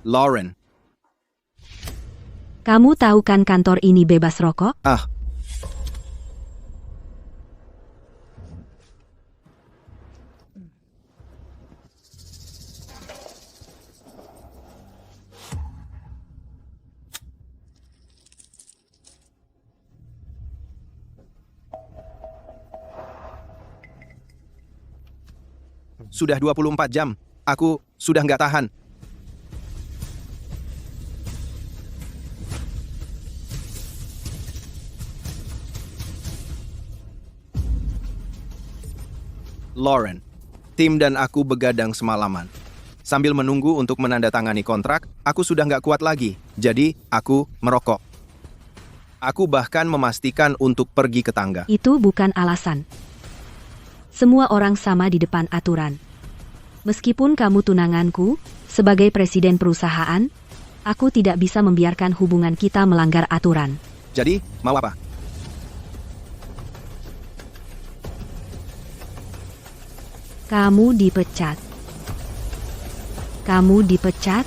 Lauren. Kamu tahu kan kantor ini bebas rokok? Ah, sudah 24 jam. Aku sudah nggak tahan. Lauren, tim dan aku begadang semalaman. Sambil menunggu untuk menandatangani kontrak, aku sudah nggak kuat lagi. Jadi, aku merokok. Aku bahkan memastikan untuk pergi ke tangga. Itu bukan alasan. Semua orang sama di depan aturan. Meskipun kamu tunanganku, sebagai presiden perusahaan, aku tidak bisa membiarkan hubungan kita melanggar aturan. Jadi, mau apa? Kamu dipecat. Kamu dipecat?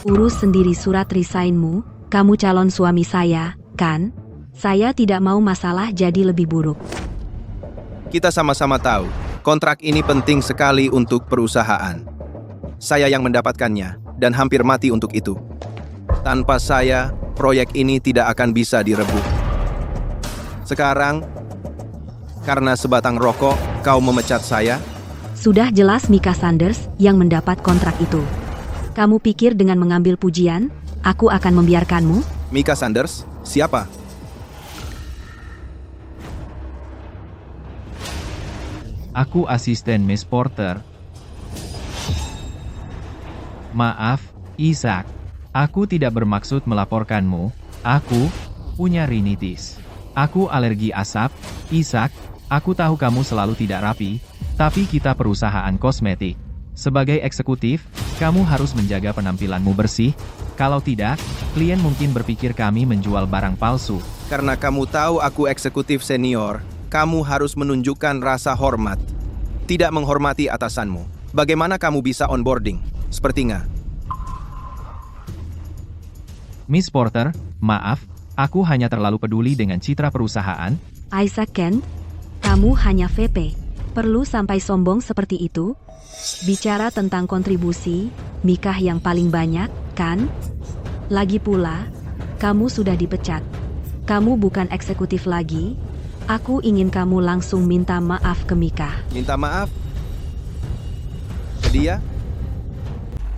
Urus sendiri surat resign-mu. Kamu calon suami saya, kan? Saya tidak mau masalah jadi lebih buruk. Kita sama-sama tahu, kontrak ini penting sekali untuk perusahaan. Saya yang mendapatkannya, dan hampir mati untuk itu. Tanpa saya, proyek ini tidak akan bisa direbut. Sekarang, karena sebatang rokok, kau memecat saya? Sudah jelas Mika Sanders yang mendapat kontrak itu. Kamu pikir dengan mengambil pujian, aku akan membiarkanmu? Mika Sanders? Siapa? Aku asisten Miss Porter. Maaf, Isaac. Aku tidak bermaksud melaporkanmu. Aku punya rinitis. Aku alergi asap. Isaac, aku tahu kamu selalu tidak rapi, tapi kita perusahaan kosmetik. Sebagai eksekutif, kamu harus menjaga penampilanmu bersih. Kalau tidak, klien mungkin berpikir kami menjual barang palsu. Karena kamu tahu aku eksekutif senior, kamu harus menunjukkan rasa hormat. Tidak menghormati atasanmu. Bagaimana kamu bisa onboarding? Sepertinya. Miss Porter, maaf, aku hanya terlalu peduli dengan citra perusahaan. Isaac Kent, kamu hanya VP. Perlu sampai sombong seperti itu? Bicara tentang kontribusi, Mika yang paling banyak, kan? Lagi pula, kamu sudah dipecat. Kamu bukan eksekutif lagi. Aku ingin kamu langsung minta maaf ke Mika. Minta maaf? Ke dia?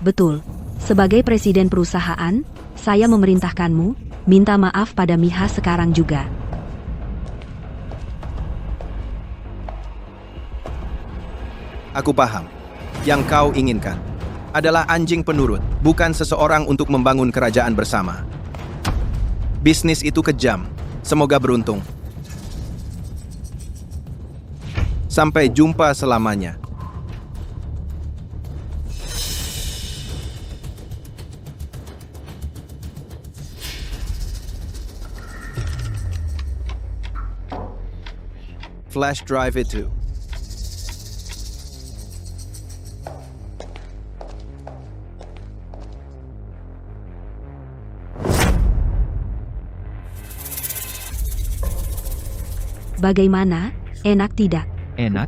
Betul. Sebagai presiden perusahaan, saya memerintahkanmu, minta maaf pada Miha sekarang juga. Aku paham. Yang kau inginkan adalah anjing penurut, bukan seseorang untuk membangun kerajaan bersama. Bisnis itu kejam. Semoga beruntung. Sampai jumpa selamanya. Flash drive itu. Bagaimana? Enak tidak? Enak?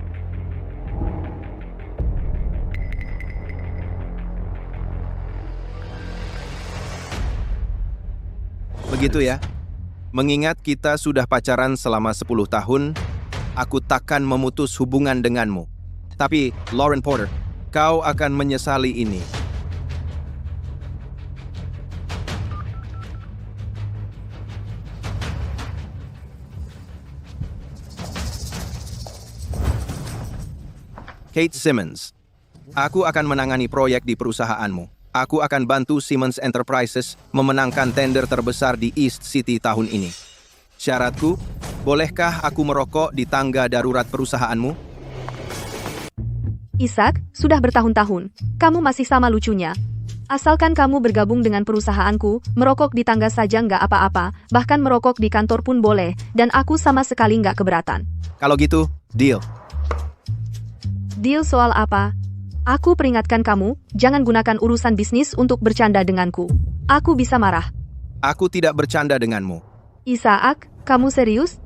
Begitu ya. Mengingat kita sudah pacaran selama 10 tahun, aku takkan memutus hubungan denganmu. Tapi, Lauren Porter, kau akan menyesali ini. Kate Simmons, aku akan menangani proyek di perusahaanmu. Aku akan bantu Simmons Enterprises memenangkan tender terbesar di East City tahun ini. Syaratku, bolehkah aku merokok di tangga darurat perusahaanmu? Isaac, sudah bertahun-tahun. Kamu masih sama lucunya. Asalkan kamu bergabung dengan perusahaanku, merokok di tangga saja nggak apa-apa, bahkan merokok di kantor pun boleh, dan aku sama sekali nggak keberatan. Kalau gitu, deal. Deal soal apa? Aku peringatkan kamu, jangan gunakan urusan bisnis untuk bercanda denganku. Aku bisa marah. Aku tidak bercanda denganmu. Isaac, kamu serius?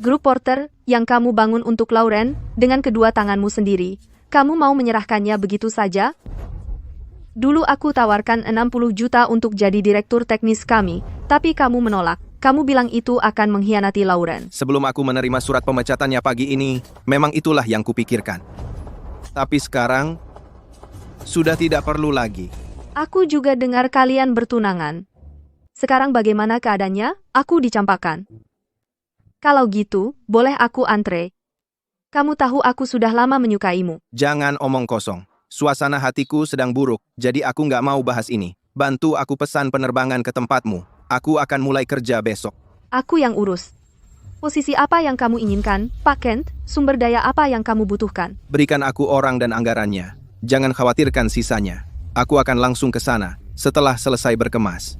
Grup Porter yang kamu bangun untuk Lauren dengan kedua tanganmu sendiri. Kamu mau menyerahkannya begitu saja? Dulu aku tawarkan 60 juta untuk jadi direktur teknis kami, tapi kamu menolak. Kamu bilang itu akan mengkhianati Lauren. Sebelum aku menerima surat pemecatannya pagi ini, memang itulah yang kupikirkan. Tapi sekarang, sudah tidak perlu lagi. Aku juga dengar kalian bertunangan. Sekarang bagaimana keadaannya? Aku dicampakkan. Kalau gitu, boleh aku antre? Kamu tahu aku sudah lama menyukaimu. Jangan omong kosong. Suasana hatiku sedang buruk, jadi aku nggak mau bahas ini. Bantu aku pesan penerbangan ke tempatmu. Aku akan mulai kerja besok. Aku yang urus. Posisi apa yang kamu inginkan, Pak Kent? Sumber daya apa yang kamu butuhkan? Berikan aku orang dan anggarannya. Jangan khawatirkan sisanya. Aku akan langsung ke sana setelah selesai berkemas.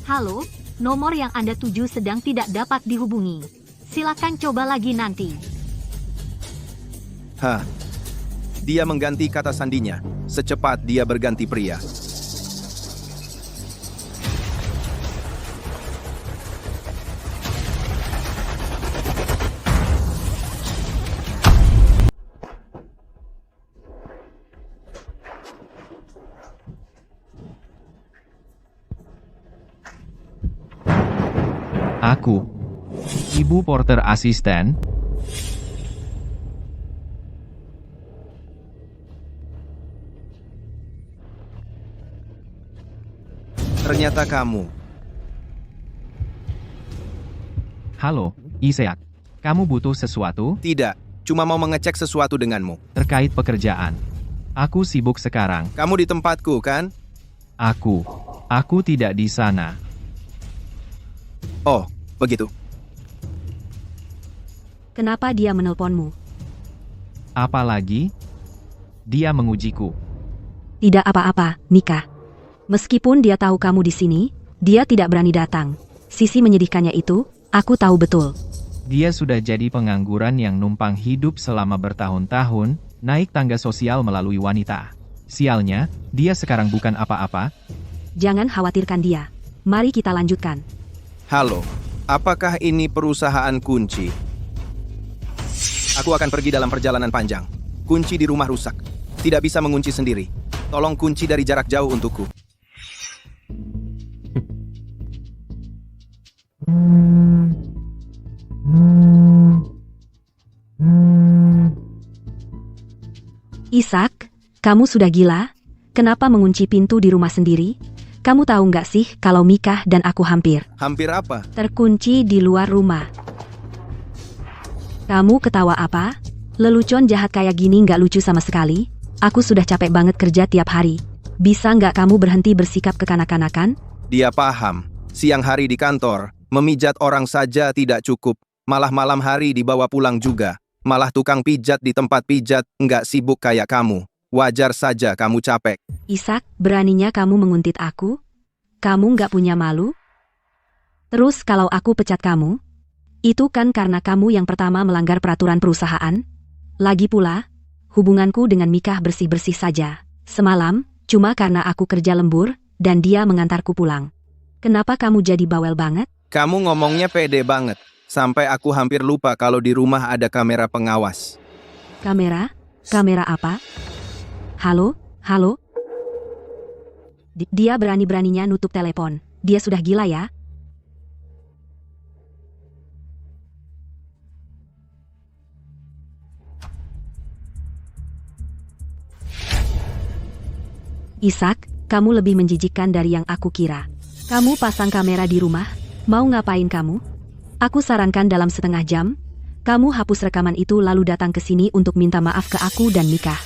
Halo, nomor yang Anda tuju sedang tidak dapat dihubungi. Silakan coba lagi nanti. Dia mengganti kata sandinya. Secepat dia berganti pria. Aku. Ibu Porter asisten. Ternyata kamu. Halo, Isaac. Kamu butuh sesuatu? Tidak, cuma mau mengecek sesuatu denganmu. Terkait pekerjaan. Aku sibuk sekarang. Kamu di tempatku, kan? Aku tidak di sana. Oh, begitu. Kenapa dia menelponmu? Apalagi? Dia mengujiku. Tidak apa-apa, Mika. Meskipun dia tahu kamu di sini, dia tidak berani datang. Sisi menyedihkannya itu, aku tahu betul. Dia sudah jadi pengangguran yang numpang hidup selama bertahun-tahun, naik tangga sosial melalui wanita. Sialnya, dia sekarang bukan apa-apa. Jangan khawatirkan dia. Mari kita lanjutkan. Halo, apakah ini perusahaan kunci? Aku akan pergi dalam perjalanan panjang. Kunci di rumah rusak. Tidak bisa mengunci sendiri. Tolong kunci dari jarak jauh untukku. Isaac, kamu sudah gila? Kenapa mengunci pintu di rumah sendiri? Kamu tahu nggak sih kalau Mika dan aku hampir Hampir apa? terkunci di luar rumah? Kamu ketawa apa? Lelucon jahat kayak gini nggak lucu sama sekali. Aku sudah capek banget kerja tiap hari. Bisa nggak kamu berhenti bersikap kekanak-kanakan? Dia paham. Siang hari di kantor, memijat orang saja tidak cukup. Malah malam hari dibawa pulang juga. Malah tukang pijat di tempat pijat nggak sibuk kayak kamu. Wajar saja kamu capek. Isaac, beraninya kamu menguntit aku? Kamu nggak punya malu? Terus kalau aku pecat kamu? Itu kan karena kamu yang pertama melanggar peraturan perusahaan? Lagi pula, hubunganku dengan Mika bersih-bersih saja. Semalam, cuma karena aku kerja lembur, dan dia mengantarku pulang. Kenapa kamu jadi bawel banget? Kamu ngomongnya pede banget. Sampai aku hampir lupa kalau di rumah ada kamera pengawas. Kamera? Kamera apa? Halo? Halo? Dia berani-beraninya nutup telepon. Dia sudah gila ya? Isaac, kamu lebih menjijikkan dari yang aku kira. Kamu pasang kamera di rumah? Mau ngapain kamu? Aku sarankan dalam setengah jam, kamu hapus rekaman itu lalu datang ke sini untuk minta maaf ke aku dan Mika.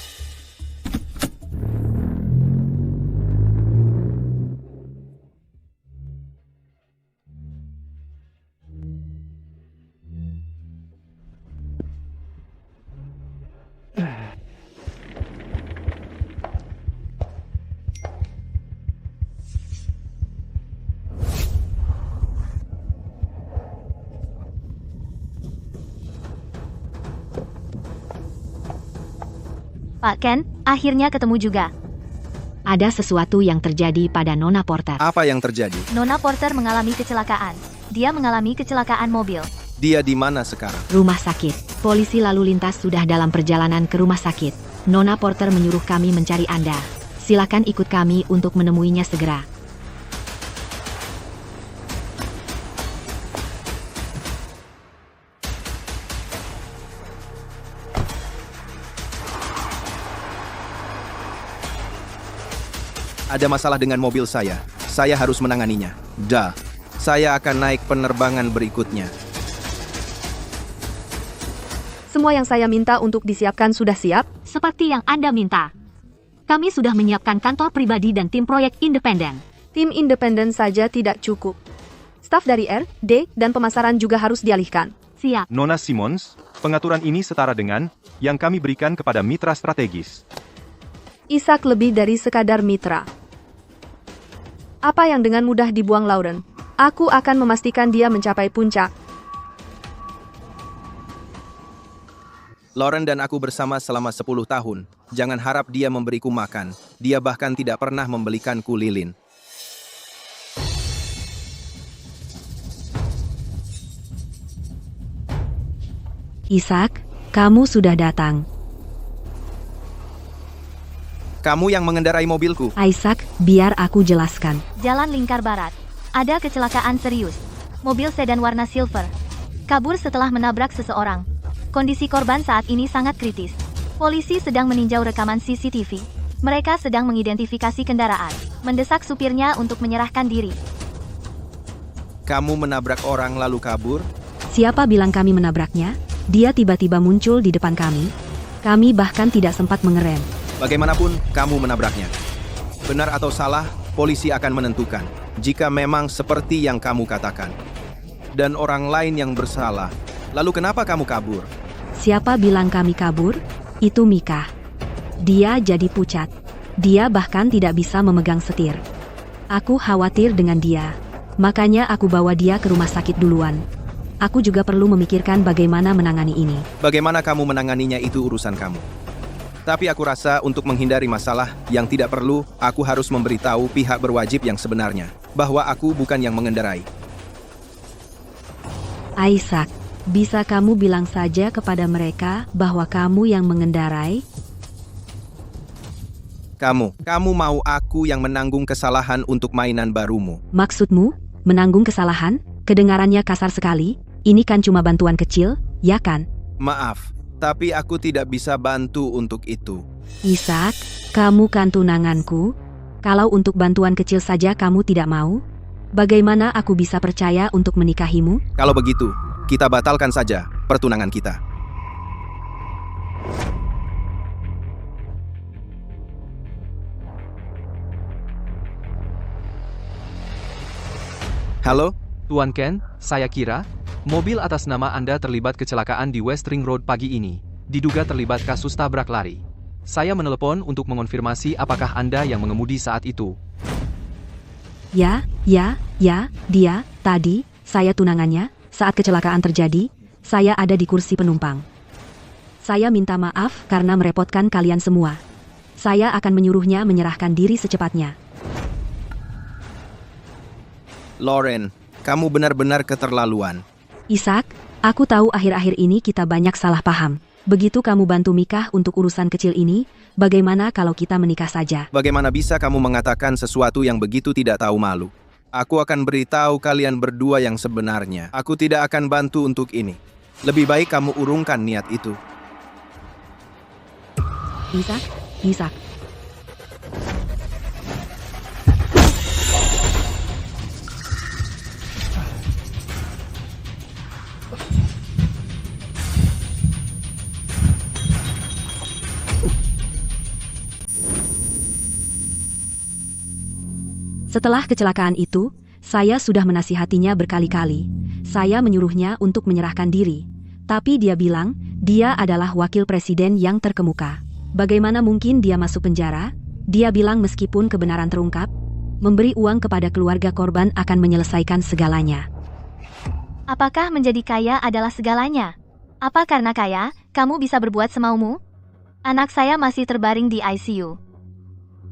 Pak Ken, akhirnya ketemu juga. Ada sesuatu yang terjadi pada Nona Porter. Apa yang terjadi? Nona Porter mengalami kecelakaan. Dia mengalami kecelakaan mobil. Dia di mana sekarang? Rumah sakit. Polisi lalu lintas sudah dalam perjalanan ke rumah sakit. Nona Porter menyuruh kami mencari Anda. Silakan ikut kami untuk menemuinya segera. Ada masalah dengan mobil saya. Saya harus menanganinya. Dah. Saya akan naik penerbangan berikutnya. Semua yang saya minta untuk disiapkan sudah siap? Seperti yang Anda minta. Kami sudah menyiapkan kantor pribadi dan tim proyek independen. Tim independen saja tidak cukup. Staf dari R, D, dan pemasaran juga harus dialihkan. Siap. Nona Simons, pengaturan ini setara dengan yang kami berikan kepada mitra strategis. Isaac lebih dari sekadar mitra. Apa yang dengan mudah dibuang Lauren? Aku akan memastikan dia mencapai puncak. Lauren dan aku bersama selama 10 tahun. Jangan harap dia memberiku makan. Dia bahkan tidak pernah membelikanku lilin. Isaac, kamu sudah datang. Kamu yang mengendarai mobilku. Isaac, biar aku jelaskan. Jalan Lingkar Barat. Ada kecelakaan serius. Mobil sedan warna silver. Kabur setelah menabrak seseorang. Kondisi korban saat ini sangat kritis. Polisi sedang meninjau rekaman CCTV. Mereka sedang mengidentifikasi kendaraan. Mendesak supirnya untuk menyerahkan diri. Kamu menabrak orang lalu kabur? Siapa bilang kami menabraknya? Dia tiba-tiba muncul di depan kami. Kami bahkan tidak sempat mengerem. Bagaimanapun, kamu menabraknya. Benar atau salah, polisi akan menentukan. Jika memang seperti yang kamu katakan. Dan orang lain yang bersalah. Lalu kenapa kamu kabur? Siapa bilang kami kabur? Itu Mika. Dia jadi pucat. Dia bahkan tidak bisa memegang setir. Aku khawatir dengan dia. Makanya aku bawa dia ke rumah sakit duluan. Aku juga perlu memikirkan bagaimana menangani ini. Bagaimana kamu menanganinya itu urusan kamu. Tapi aku rasa untuk menghindari masalah yang tidak perlu, aku harus memberitahu pihak berwajib yang sebenarnya, bahwa aku bukan yang mengendarai. Isaac, bisa kamu bilang saja kepada mereka bahwa kamu yang mengendarai? Kamu mau aku yang menanggung kesalahan untuk mainan barumu. Maksudmu, menanggung kesalahan? Kedengarannya kasar sekali. Ini kan cuma bantuan kecil, ya kan? Maaf, tapi aku tidak bisa bantu untuk itu. Isaac, kamu kan tunanganku. Kalau untuk bantuan kecil saja kamu tidak mau, bagaimana aku bisa percaya untuk menikahimu? Kalau begitu, kita batalkan saja pertunangan kita. Halo? Tuan Ken, saya kira mobil atas nama Anda terlibat kecelakaan di West Ring Road pagi ini. Diduga terlibat kasus tabrak lari. Saya menelepon untuk mengonfirmasi apakah Anda yang mengemudi saat itu. Ya, dia, tadi, saya tunangannya, saat kecelakaan terjadi, saya ada di kursi penumpang. Saya minta maaf karena merepotkan kalian semua. Saya akan menyuruhnya menyerahkan diri secepatnya. Lauren, kamu benar-benar keterlaluan. Isaac, aku tahu akhir-akhir ini kita banyak salah paham. Begitu kamu bantu Mika untuk urusan kecil ini, bagaimana kalau kita menikah saja? Bagaimana bisa kamu mengatakan sesuatu yang begitu tidak tahu malu? Aku akan beritahu kalian berdua yang sebenarnya. Aku tidak akan bantu untuk ini. Lebih baik kamu urungkan niat itu. Isaac. Setelah kecelakaan itu, saya sudah menasihatinya berkali-kali. Saya menyuruhnya untuk menyerahkan diri. Tapi dia bilang, dia adalah wakil presiden yang terkemuka. Bagaimana mungkin dia masuk penjara? Dia bilang meskipun kebenaran terungkap, memberi uang kepada keluarga korban akan menyelesaikan segalanya. Apakah menjadi kaya adalah segalanya? Apa karena kaya, kamu bisa berbuat semaumu? Anak saya masih terbaring di ICU.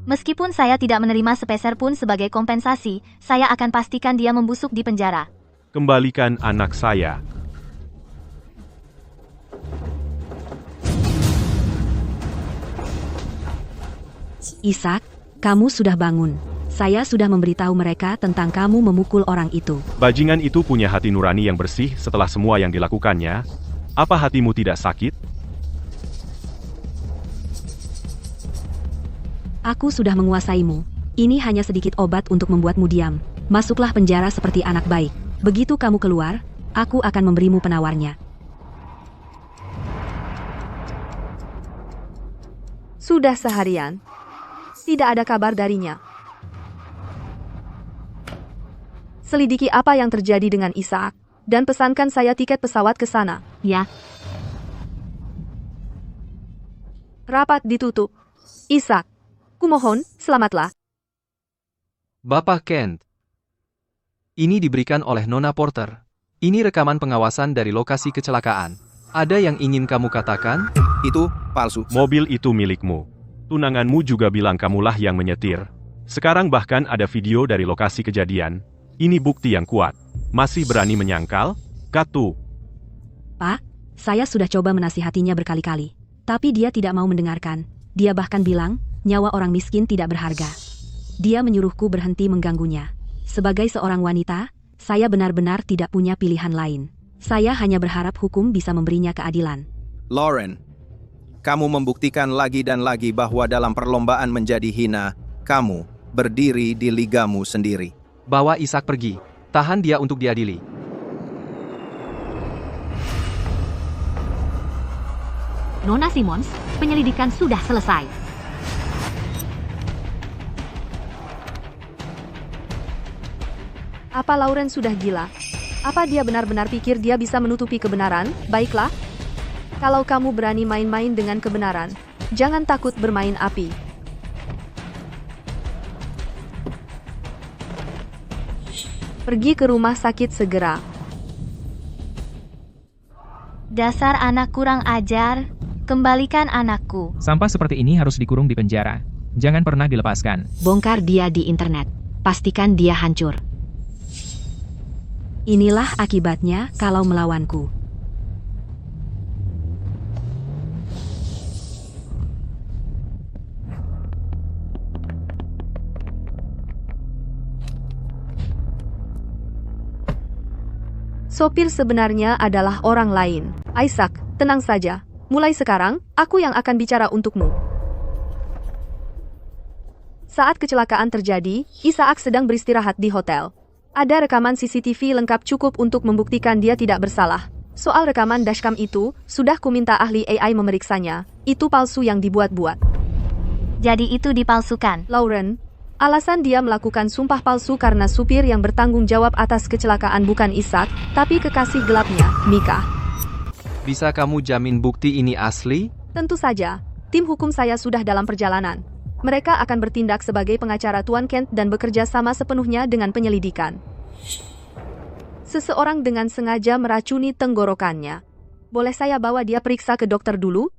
Meskipun saya tidak menerima sepeser pun sebagai kompensasi, saya akan pastikan dia membusuk di penjara. Kembalikan anak saya. Ishak, kamu sudah bangun. Saya sudah memberitahu mereka tentang kamu memukul orang itu. Bajingan itu punya hati nurani yang bersih setelah semua yang dilakukannya. Apa hatimu tidak sakit? Aku sudah menguasaimu. Ini hanya sedikit obat untuk membuatmu diam. Masuklah penjara seperti anak baik. Begitu kamu keluar, aku akan memberimu penawarnya. Sudah seharian. Tidak ada kabar darinya. Selidiki apa yang terjadi dengan Ishak, dan pesankan saya tiket pesawat ke sana. Ya, Rapat ditutup. Ishak, kumohon, selamatlah. Bapak Kent. Ini diberikan oleh Nona Porter. Ini rekaman pengawasan dari lokasi kecelakaan. Ada yang ingin kamu katakan? Itu palsu. Mobil itu milikmu. Tunanganmu juga bilang kamulah yang menyetir. Sekarang bahkan ada video dari lokasi kejadian. Ini bukti yang kuat. Masih berani menyangkal? Katu. Pak, saya sudah coba menasihatinya berkali-kali. Tapi dia tidak mau mendengarkan. Dia bahkan bilang, nyawa orang miskin tidak berharga. Dia menyuruhku berhenti mengganggunya. Sebagai seorang wanita, saya benar-benar tidak punya pilihan lain. Saya hanya berharap hukum bisa memberinya keadilan. Lauren, kamu membuktikan lagi dan lagi bahwa dalam perlombaan menjadi hina, kamu berdiri di ligamu sendiri. Bawa Ishak pergi. Tahan dia untuk diadili. Nona Simmons, penyelidikan sudah selesai. Apa Lauren sudah gila? Apa dia benar-benar pikir dia bisa menutupi kebenaran? Baiklah. Kalau kamu berani main-main dengan kebenaran, jangan takut bermain api. Pergi ke rumah sakit segera. Dasar anak kurang ajar. Kembalikan anakku. Sampah seperti ini harus dikurung di penjara. Jangan pernah dilepaskan. Bongkar dia di internet. Pastikan dia hancur. Inilah akibatnya kalau melawanku. Sopir sebenarnya adalah orang lain. Ishak, tenang saja. Mulai sekarang, aku yang akan bicara untukmu. Saat kecelakaan terjadi, Ishak sedang beristirahat di hotel. Ada rekaman CCTV lengkap cukup untuk membuktikan dia tidak bersalah. Soal rekaman dashcam itu, sudah kuminta ahli AI memeriksanya. Itu palsu yang dibuat-buat. Jadi itu dipalsukan. Lauren, alasan dia melakukan sumpah palsu karena supir yang bertanggung jawab atas kecelakaan bukan Ishak, tapi kekasih gelapnya, Mika. Bisa kamu jamin bukti ini asli? Tentu saja, tim hukum saya sudah dalam perjalanan. Mereka akan bertindak sebagai pengacara Tuan Kent dan bekerja sama sepenuhnya dengan penyelidikan. Seseorang dengan sengaja meracuni tenggorokannya. Boleh saya bawa dia periksa ke dokter dulu?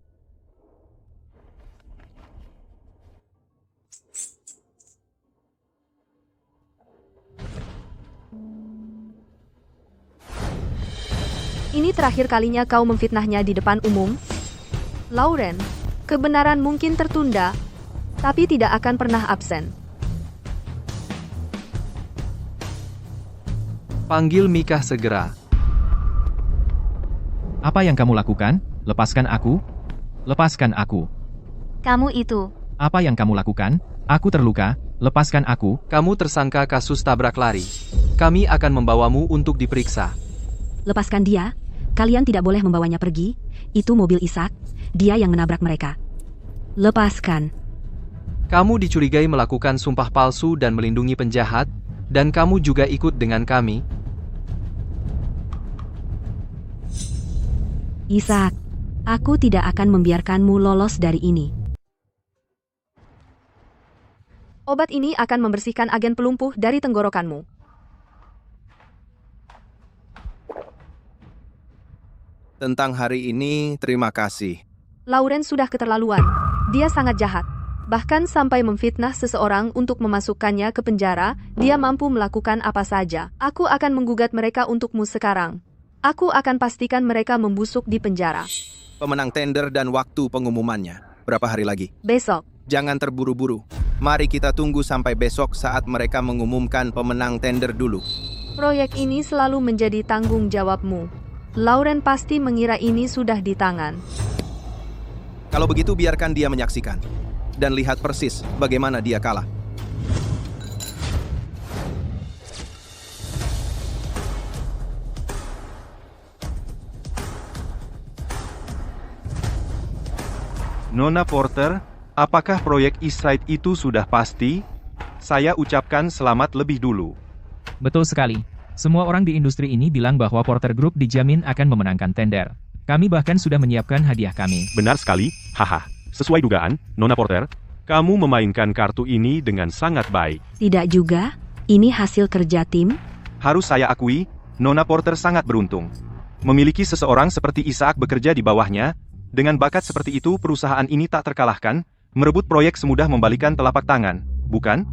Ini terakhir kalinya kau memfitnahnya di depan umum? Lauren, kebenaran mungkin tertunda, tapi tidak akan pernah absen. Panggil Mika segera. Apa yang kamu lakukan? Lepaskan aku. Lepaskan aku. Kamu itu. Apa yang kamu lakukan? Aku terluka. Lepaskan aku. Kamu tersangka kasus tabrak lari. Kami akan membawamu untuk diperiksa. Lepaskan dia. Kalian tidak boleh membawanya pergi. Itu mobil Ishak. Dia yang menabrak mereka. Lepaskan. Kamu dicurigai melakukan sumpah palsu dan melindungi penjahat, dan kamu juga ikut dengan kami. Ishak, aku tidak akan membiarkanmu lolos dari ini. Obat ini akan membersihkan agen pelumpuh dari tenggorokanmu. Tentang hari ini, terima kasih. Lauren sudah keterlaluan. Dia sangat jahat. Bahkan sampai memfitnah seseorang untuk memasukkannya ke penjara, dia mampu melakukan apa saja. Aku akan menggugat mereka untukmu sekarang. Aku akan pastikan mereka membusuk di penjara. Pemenang tender dan waktu pengumumannya. Berapa hari lagi? Besok. Jangan terburu-buru. Mari kita tunggu sampai besok saat mereka mengumumkan pemenang tender dulu. Proyek ini selalu menjadi tanggung jawabmu. Lauren pasti mengira ini sudah di tangan. Kalau begitu biarkan dia menyaksikan. Dan lihat persis bagaimana dia kalah. Nona Porter, apakah proyek Eastside itu sudah pasti? Saya ucapkan selamat lebih dulu. Betul sekali. Semua orang di industri ini bilang bahwa Porter Group dijamin akan memenangkan tender. Kami bahkan sudah menyiapkan hadiah kami. Benar sekali, haha. Sesuai dugaan, Nona Porter, kamu memainkan kartu ini dengan sangat baik. Tidak juga, ini hasil kerja tim. Harus saya akui, Nona Porter sangat beruntung. Memiliki seseorang seperti Isaac bekerja di bawahnya, dengan bakat seperti itu perusahaan ini tak terkalahkan, merebut proyek semudah membalikan telapak tangan, bukan?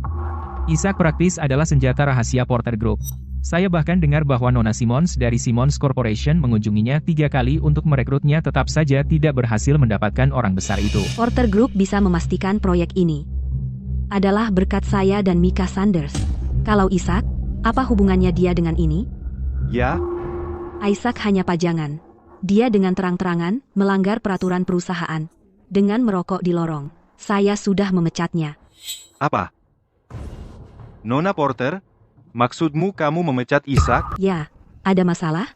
Isaac praktis adalah senjata rahasia Porter Group. Saya bahkan dengar bahwa Nona Simmons dari Simmons Corporation mengunjunginya 3 kali untuk merekrutnya, tetap saja tidak berhasil mendapatkan orang besar itu. Porter Group bisa memastikan proyek ini adalah berkat saya dan Mika Sanders. Kalau Isaac, apa hubungannya dia dengan ini? Ya, Isaac hanya pajangan. Dia dengan terang-terangan melanggar peraturan perusahaan dengan merokok di lorong. Saya sudah memecatnya. apa? Nona Porter, maksudmu kamu memecat Isaac? Ya, ada masalah?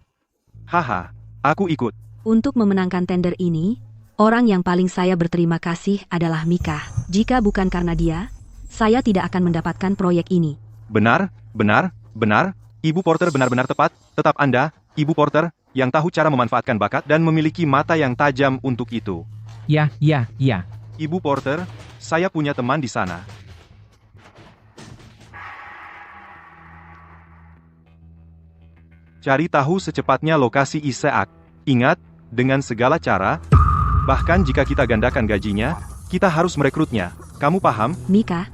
Haha, aku ikut. Untuk memenangkan tender ini, orang yang paling saya berterima kasih adalah Mika. Jika bukan karena dia, saya tidak akan mendapatkan proyek ini. Benar, benar, benar. Ibu Porter benar-benar tepat. Tetap Anda, Ibu Porter, yang tahu cara memanfaatkan bakat dan memiliki mata yang tajam untuk itu. Ya. Ibu Porter, saya punya teman di sana. Cari tahu secepatnya lokasi Isaac. Ingat, dengan segala cara, bahkan jika kita gandakan gajinya, kita harus merekrutnya. Kamu paham? Mika,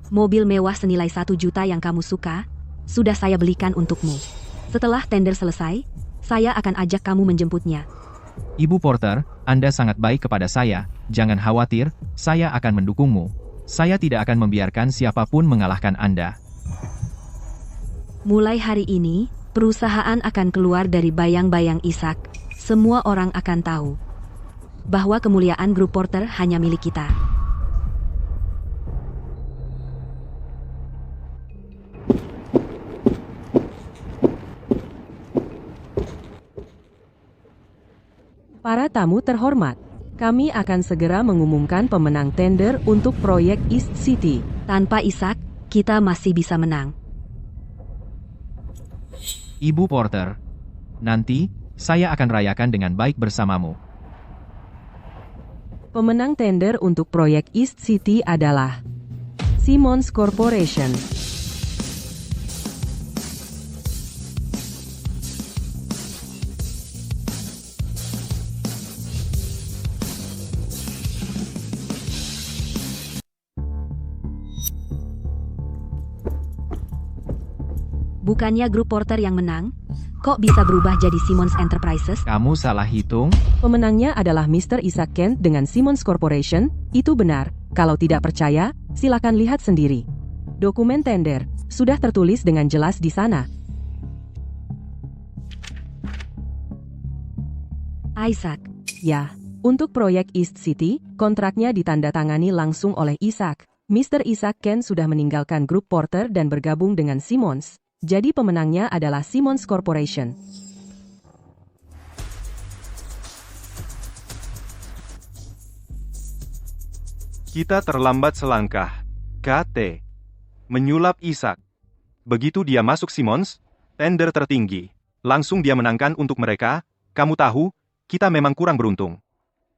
mobil mewah senilai 1 juta yang kamu suka, sudah saya belikan untukmu. Setelah tender selesai, saya akan ajak kamu menjemputnya. Ibu Porter, Anda sangat baik kepada saya. Jangan khawatir, saya akan mendukungmu. Saya tidak akan membiarkan siapapun mengalahkan Anda. Mulai hari ini, perusahaan akan keluar dari bayang-bayang Isaac. Semua orang akan tahu bahwa kemuliaan grup Porter hanya milik kita. Para tamu terhormat, kami akan segera mengumumkan pemenang tender untuk proyek East City. Tanpa Isaac, kita masih bisa menang. Ibu Porter, nanti, saya akan rayakan dengan baik bersamamu. Pemenang tender untuk proyek East City adalah Simmons Corporation. Bukannya grup Porter yang menang? Kok bisa berubah jadi Simmons Enterprises? Kamu salah hitung? Pemenangnya adalah Mr. Isaac Kent dengan Simmons Corporation. Itu benar. Kalau tidak percaya, silakan lihat sendiri. Dokumen tender sudah tertulis dengan jelas di sana. Isaac. Ya, untuk proyek East City, kontraknya ditandatangani langsung oleh Isaac. Mr. Isaac Kent sudah meninggalkan grup Porter dan bergabung dengan Simmons. Jadi pemenangnya adalah Simmons Corporation. Kita terlambat selangkah. KT. Menyulap Isaac. Begitu dia masuk Simmons, tender tertinggi. Langsung dia menangkan untuk mereka. Kamu tahu, kita memang kurang beruntung.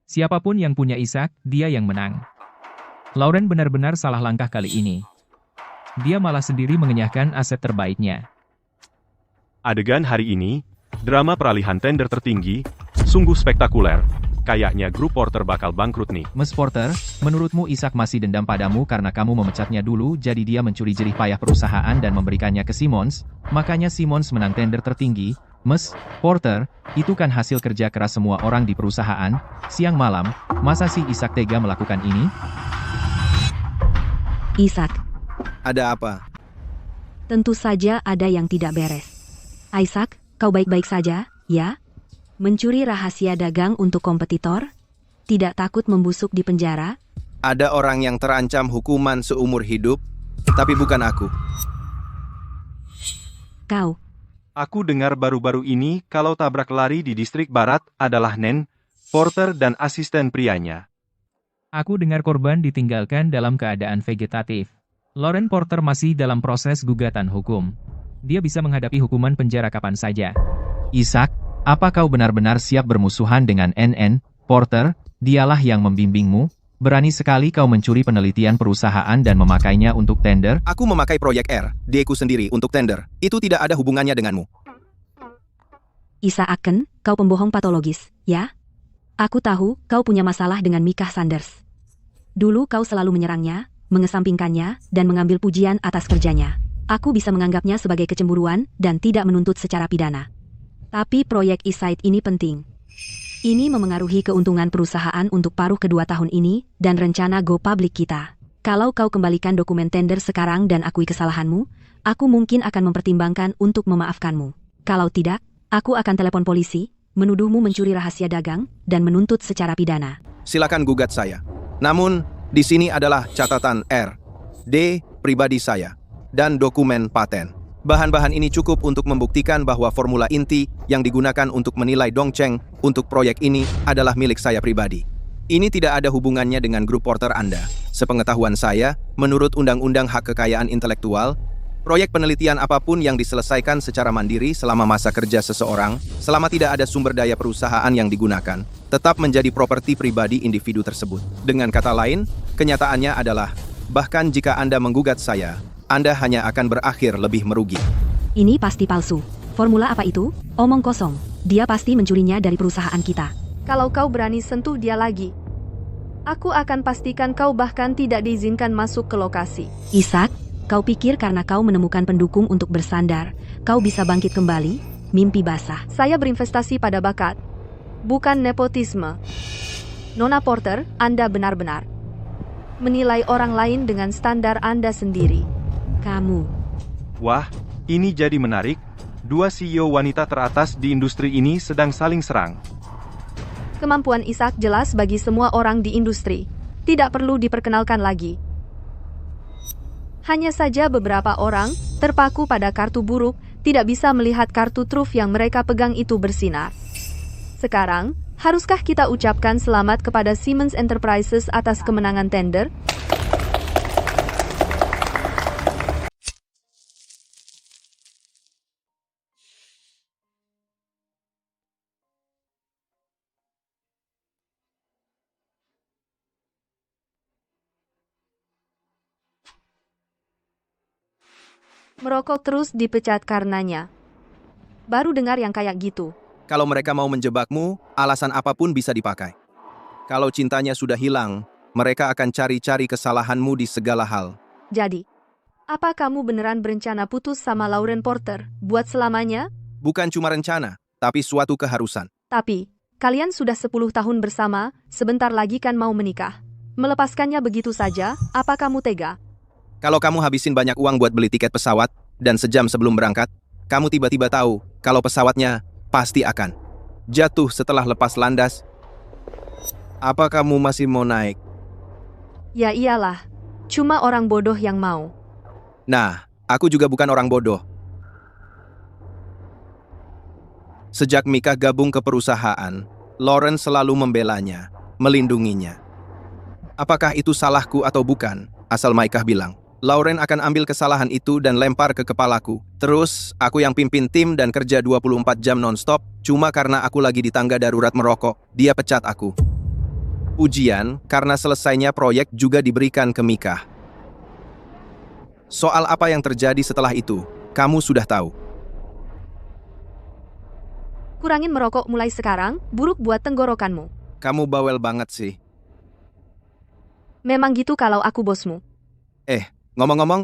Siapapun yang punya Isaac, dia yang menang. Lauren benar-benar salah langkah kali ini. Dia malah sendiri mengenyahkan aset terbaiknya. Adegan hari ini, drama peralihan tender tertinggi, sungguh spektakuler. kayaknya grup Porter bakal bangkrut nih. Ms. Porter, menurutmu Isaac masih dendam padamu karena kamu memecatnya dulu jadi dia mencuri jerih payah perusahaan dan memberikannya ke Simmons, makanya Simmons menang tender tertinggi. Ms. Porter, itu kan hasil kerja keras semua orang di perusahaan. Siang malam, masa si Isaac tega melakukan ini? Isaac, Ada apa? tentu saja ada yang tidak beres. Isaac, kau baik-baik saja, ya? Mencuri rahasia dagang untuk kompetitor? Tidak takut membusuk di penjara? Ada orang yang terancam hukuman seumur hidup, tapi bukan aku. Kau, Aku dengar baru-baru ini kalau tabrak lari di distrik barat adalah Nen, Porter dan asisten prianya. Aku dengar korban ditinggalkan dalam keadaan vegetatif. Lauren Porter masih dalam proses gugatan hukum. Dia bisa menghadapi hukuman penjara kapan saja. Isaac, apa kau benar-benar siap bermusuhan dengan NN Porter? Dialah yang membimbingmu. Berani sekali kau mencuri penelitian perusahaan dan memakainya untuk tender. Aku memakai proyek R&D ku sendiri untuk tender. Itu tidak ada hubungannya denganmu. Isaac, kau pembohong patologis, ya? Aku tahu kau punya masalah dengan Micah Sanders. Dulu kau selalu menyerangnya, mengesampingkannya, dan mengambil pujian atas kerjanya. Aku bisa menganggapnya sebagai kecemburuan dan tidak menuntut secara pidana. Tapi proyek Eastside ini penting. Ini memengaruhi keuntungan perusahaan untuk paruh kedua tahun ini dan rencana go public kita. Kalau kau kembalikan dokumen tender sekarang dan akui kesalahanmu, aku mungkin akan mempertimbangkan untuk memaafkanmu. Kalau tidak, aku akan telepon polisi, menuduhmu mencuri rahasia dagang, dan menuntut secara pidana. Silakan gugat saya. Namun, di sini adalah catatan R&D pribadi saya dan dokumen paten. Bahan-bahan ini cukup untuk membuktikan bahwa formula inti yang digunakan untuk menilai Dongcheng untuk proyek ini adalah milik saya pribadi. Ini tidak ada hubungannya dengan grup Porter Anda. Sepengetahuan saya, menurut Undang-Undang Hak Kekayaan Intelektual, proyek penelitian apapun yang diselesaikan secara mandiri selama masa kerja seseorang, selama tidak ada sumber daya perusahaan yang digunakan, tetap menjadi properti pribadi individu tersebut. Dengan kata lain, kenyataannya adalah, bahkan jika Anda menggugat saya, Anda hanya akan berakhir lebih merugi. Ini pasti palsu. Formula apa itu? Omong kosong. Dia pasti mencurinya dari perusahaan kita. Kalau kau berani sentuh dia lagi, aku akan pastikan kau bahkan tidak diizinkan masuk ke lokasi. Isaac, kau pikir karena kau menemukan pendukung untuk bersandar, kau bisa bangkit kembali? Mimpi basah. Saya berinvestasi pada bakat, bukan nepotisme. Nona Porter, Anda benar-benar menilai orang lain dengan standar Anda sendiri. Kamu. Wah, ini jadi menarik. Dua CEO wanita teratas di industri ini sedang saling serang. Kemampuan Isaac jelas bagi semua orang di industri. Tidak perlu diperkenalkan lagi. Hanya saja beberapa orang, terpaku pada kartu buruk, tidak bisa melihat kartu truf yang mereka pegang itu bersinar. Sekarang, haruskah kita ucapkan selamat kepada Siemens Enterprises atas kemenangan tender? Merokok terus dipecat karenanya. Baru dengar yang kayak gitu. Kalau mereka mau menjebakmu, alasan apapun bisa dipakai. Kalau cintanya sudah hilang, mereka akan cari-cari kesalahanmu di segala hal. Jadi, apa kamu beneran berencana putus sama Lauren Porter buat selamanya? Bukan cuma rencana, tapi suatu keharusan. Tapi, kalian sudah 10 tahun bersama, sebentar lagi kan mau menikah. Melepaskannya begitu saja, apa kamu tega? Kalau kamu habisin banyak uang buat beli tiket pesawat, dan sejam sebelum berangkat, kamu tiba-tiba tahu kalau pesawatnya pasti akan jatuh setelah lepas landas. Apa kamu masih mau naik? Ya iyalah, cuma orang bodoh yang mau. Nah, aku juga bukan orang bodoh. Sejak Micah gabung ke perusahaan, Lauren selalu membelanya, melindunginya. Apakah itu salahku atau bukan? Asal Micah bilang, Lauren akan ambil kesalahan itu dan lempar ke kepalaku. Terus, aku yang pimpin tim dan kerja 24 jam non-stop, cuma karena aku lagi di tangga darurat merokok, dia pecat aku. Ujian, karena selesainya proyek juga diberikan ke Micah. Soal apa yang terjadi setelah itu, kamu sudah tahu. Kurangin merokok mulai sekarang, buruk buat tenggorokanmu. Kamu bawel banget sih. Memang gitu kalau aku bosmu. Ngomong-ngomong,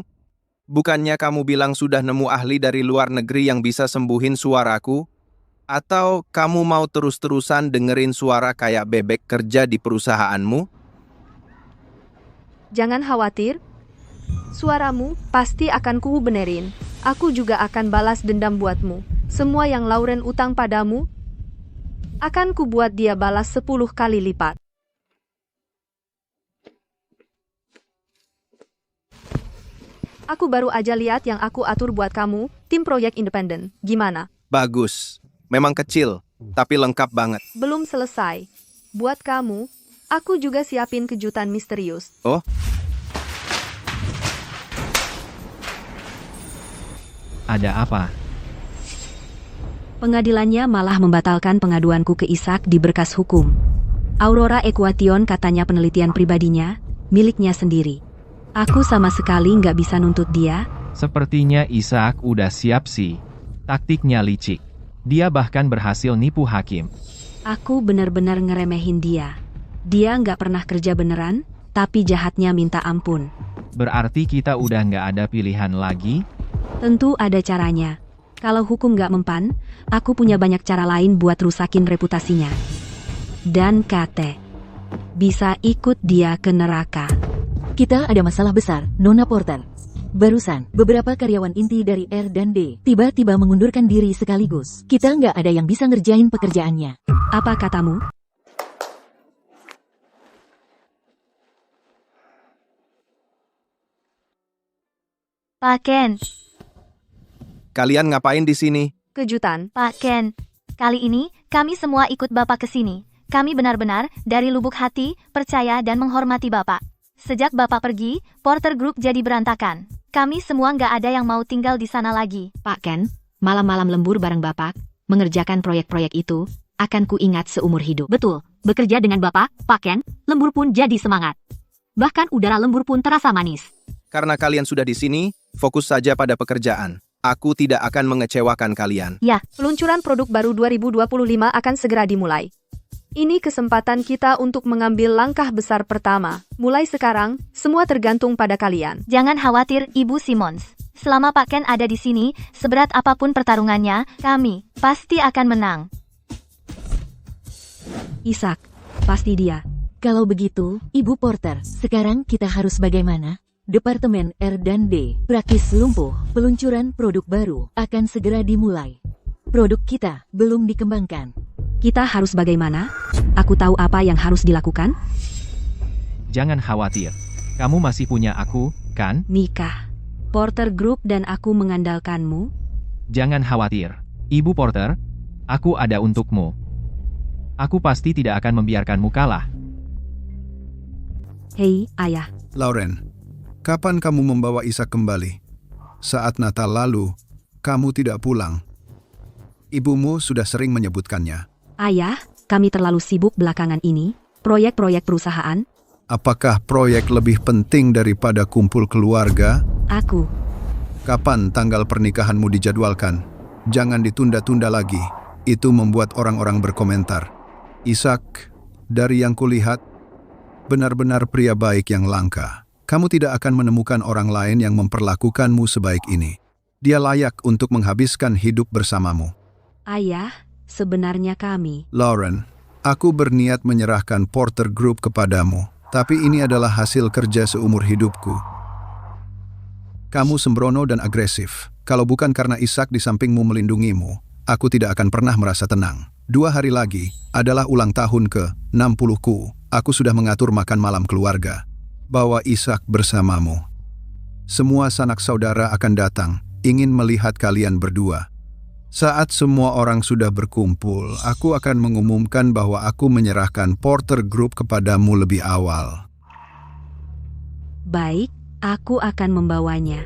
bukannya kamu bilang sudah nemu ahli dari luar negeri yang bisa sembuhin suaraku? Atau kamu mau terus-terusan dengerin suara kayak bebek kerja di perusahaanmu? Jangan khawatir. Suaramu pasti akan ku benerin. Aku juga akan balas dendam buatmu. Semua yang Lauren utang padamu, akan ku buat dia balas 10 kali lipat. Aku baru aja lihat yang aku atur buat kamu, tim proyek independen. Gimana? Bagus. Memang kecil, tapi lengkap banget. Belum selesai. Buat kamu, aku juga siapin kejutan misterius. Oh? Ada apa? Pengadilannya malah membatalkan pengaduanku ke Isaac di berkas hukum. Aurora Equation katanya penelitian pribadinya, miliknya sendiri. Aku sama sekali nggak bisa nuntut dia. Sepertinya Isaac udah siap sih. Taktiknya licik. Dia bahkan berhasil nipu hakim. Aku bener-bener ngeremehin dia. Dia nggak pernah kerja beneran, tapi jahatnya minta ampun. Berarti kita udah nggak ada pilihan lagi? Tentu ada caranya. Kalau hukum nggak mempan, aku punya banyak cara lain buat rusakin reputasinya. Dan Kate bisa ikut dia ke neraka. Kita ada masalah besar, Nona Porter. Barusan, beberapa karyawan inti dari R dan D tiba-tiba mengundurkan diri sekaligus. Kita nggak ada yang bisa ngerjain pekerjaannya. Apa katamu? Pak Ken, Kalian ngapain di sini? Kejutan. Pak Ken. Kali ini, kami semua ikut Bapak ke sini. Kami benar-benar, dari lubuk hati, percaya dan menghormati Bapak. Sejak Bapak pergi, Porter Group jadi berantakan. Kami semua nggak ada yang mau tinggal di sana lagi. Pak Ken, malam-malam lembur bareng Bapak, mengerjakan proyek-proyek itu, akan kuingat seumur hidup. Betul, bekerja dengan Bapak, Pak Ken, lembur pun jadi semangat. Bahkan udara lembur pun terasa manis. Karena kalian sudah di sini, fokus saja pada pekerjaan. Aku tidak akan mengecewakan kalian. Ya, peluncuran produk baru 2025 akan segera dimulai. Ini kesempatan kita untuk mengambil langkah besar pertama. Mulai sekarang, semua tergantung pada kalian. Jangan khawatir, Ibu Simmons. Selama Pak Ken ada di sini, seberat apapun pertarungannya, kami pasti akan menang. Isaac, pasti dia. Kalau begitu, Ibu Porter, sekarang kita harus bagaimana? Departemen R dan D, praktis lumpuh, peluncuran produk baru akan segera dimulai. Produk kita belum dikembangkan. Kita harus bagaimana? Aku tahu apa yang harus dilakukan. Jangan khawatir. Kamu masih punya aku, kan? Mika, Porter Group dan aku mengandalkanmu. Jangan khawatir. Ibu Porter, aku ada untukmu. Aku pasti tidak akan membiarkanmu kalah. Hei, ayah. Lauren, kapan kamu membawa Isaac kembali? Saat Natal lalu, kamu tidak pulang. Ibumu sudah sering menyebutkannya. Ayah, kami terlalu sibuk belakangan ini. Proyek-proyek perusahaan. Apakah proyek lebih penting daripada kumpul keluarga? Aku. Kapan tanggal pernikahanmu dijadwalkan? Jangan ditunda-tunda lagi. Itu membuat orang-orang berkomentar. Isaac, dari yang kulihat, benar-benar pria baik yang langka. Kamu tidak akan menemukan orang lain yang memperlakukanmu sebaik ini. Dia layak untuk menghabiskan hidup bersamamu. Ayah, sebenarnya kami. Lauren, aku berniat menyerahkan Porter Group kepadamu, tapi ini adalah hasil kerja seumur hidupku. Kamu sembrono dan agresif. Kalau bukan karena Isaac di sampingmu melindungimu, aku tidak akan pernah merasa tenang. 2 hari lagi adalah ulang tahun ke-60ku. Aku sudah mengatur makan malam keluarga. Bawa Isaac bersamamu. Semua sanak saudara akan datang, ingin melihat kalian berdua. Saat semua orang sudah berkumpul, aku akan mengumumkan bahwa aku menyerahkan Porter Group kepadamu lebih awal. Baik, aku akan membawanya.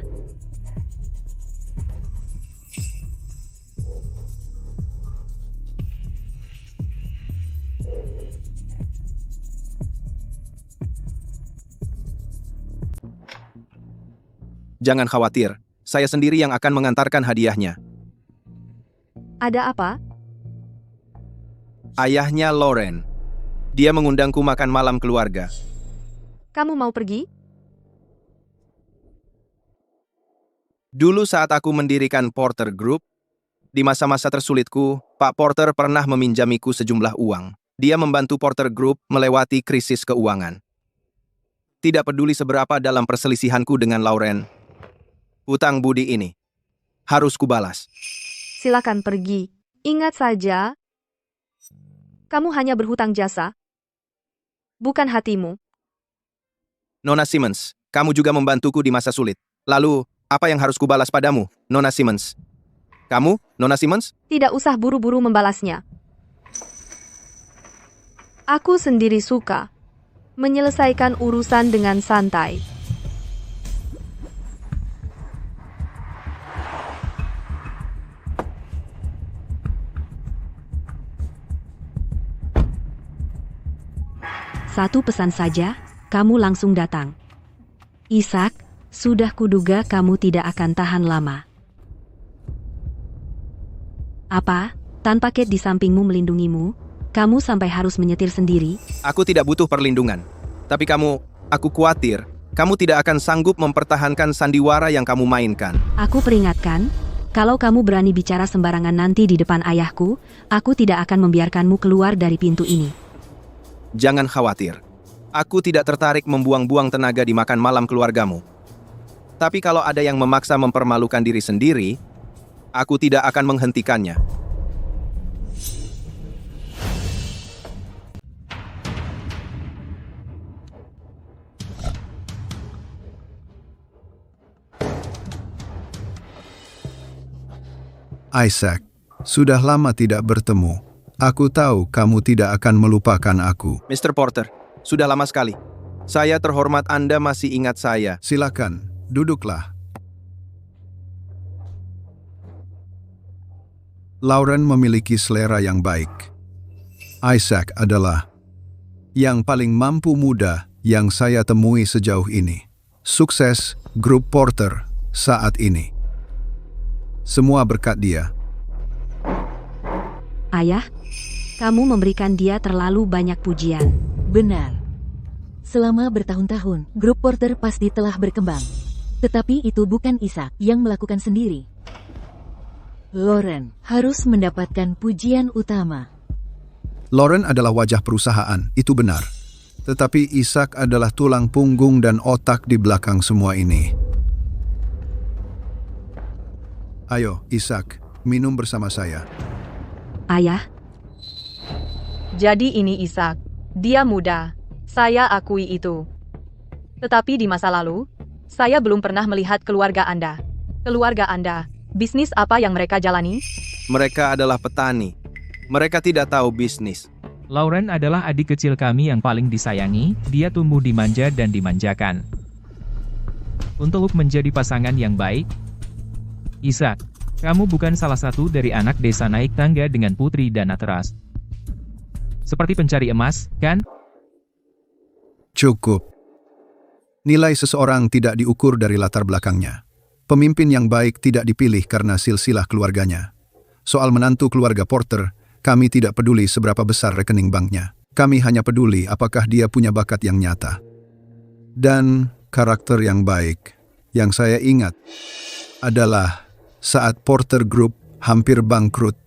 Jangan khawatir, saya sendiri yang akan mengantarkan hadiahnya. Ada apa? Ayahnya Lauren. Dia mengundangku makan malam keluarga. Kamu mau pergi? Dulu saat aku mendirikan Porter Group, di masa-masa tersulitku, Pak Porter pernah meminjamiku sejumlah uang. Dia membantu Porter Group melewati krisis keuangan. Tidak peduli seberapa dalam perselisihanku dengan Lauren, hutang budi ini harus kubalas. Silakan pergi. Ingat saja, kamu hanya berhutang jasa, bukan hatimu. Nona Simmons, kamu juga membantuku di masa sulit. Lalu, apa yang harus kubalas padamu, Nona Simmons? Kamu, Nona Simmons? Tidak usah buru-buru membalasnya. Aku sendiri suka menyelesaikan urusan dengan santai. Satu pesan saja, kamu langsung datang. Isaac, sudah kuduga kamu tidak akan tahan lama. Apa? Tanpa Kate di sampingmu melindungimu, kamu sampai harus menyetir sendiri? Aku tidak butuh perlindungan. Tapi aku khawatir, kamu tidak akan sanggup mempertahankan sandiwara yang kamu mainkan. Aku peringatkan, kalau kamu berani bicara sembarangan nanti di depan ayahku, aku tidak akan membiarkanmu keluar dari pintu ini. Jangan khawatir. Aku tidak tertarik membuang-buang tenaga di makan malam keluargamu. Tapi kalau ada yang memaksa mempermalukan diri sendiri, aku tidak akan menghentikannya. Isaac, sudah lama tidak bertemu. Aku tahu kamu tidak akan melupakan aku. Mr. Porter, sudah lama sekali. Saya terhormat Anda masih ingat saya. Silakan, duduklah. Lauren memiliki selera yang baik. Isaac adalah yang paling mampu muda yang saya temui sejauh ini. Sukses grup Porter saat ini. Semua berkat dia. Ayah, kamu memberikan dia terlalu banyak pujian. Benar. Selama bertahun-tahun, grup Porter pasti telah berkembang. Tetapi itu bukan Isaac yang melakukan sendiri. Lauren harus mendapatkan pujian utama. Lauren adalah wajah perusahaan, itu benar. Tetapi Isaac adalah tulang punggung dan otak di belakang semua ini. Ayo, Isaac, minum bersama saya. Ayah, jadi ini Isaac. Dia muda. Saya akui itu. Tetapi di masa lalu, saya belum pernah melihat keluarga Anda. Keluarga Anda, bisnis apa yang mereka jalani? Mereka adalah petani. Mereka tidak tahu bisnis. Lauren adalah adik kecil kami yang paling disayangi, dia tumbuh dimanja dan dimanjakan. Untuk menjadi pasangan yang baik, Isaac, kamu bukan salah satu dari anak desa naik tangga dengan putri dana teras. Seperti pencari emas, kan? Cukup. Nilai seseorang tidak diukur dari latar belakangnya. Pemimpin yang baik tidak dipilih karena silsilah keluarganya. Soal menantu keluarga Porter, kami tidak peduli seberapa besar rekening banknya. Kami hanya peduli apakah dia punya bakat yang nyata. Dan karakter yang baik. Yang saya ingat adalah saat Porter Group hampir bangkrut,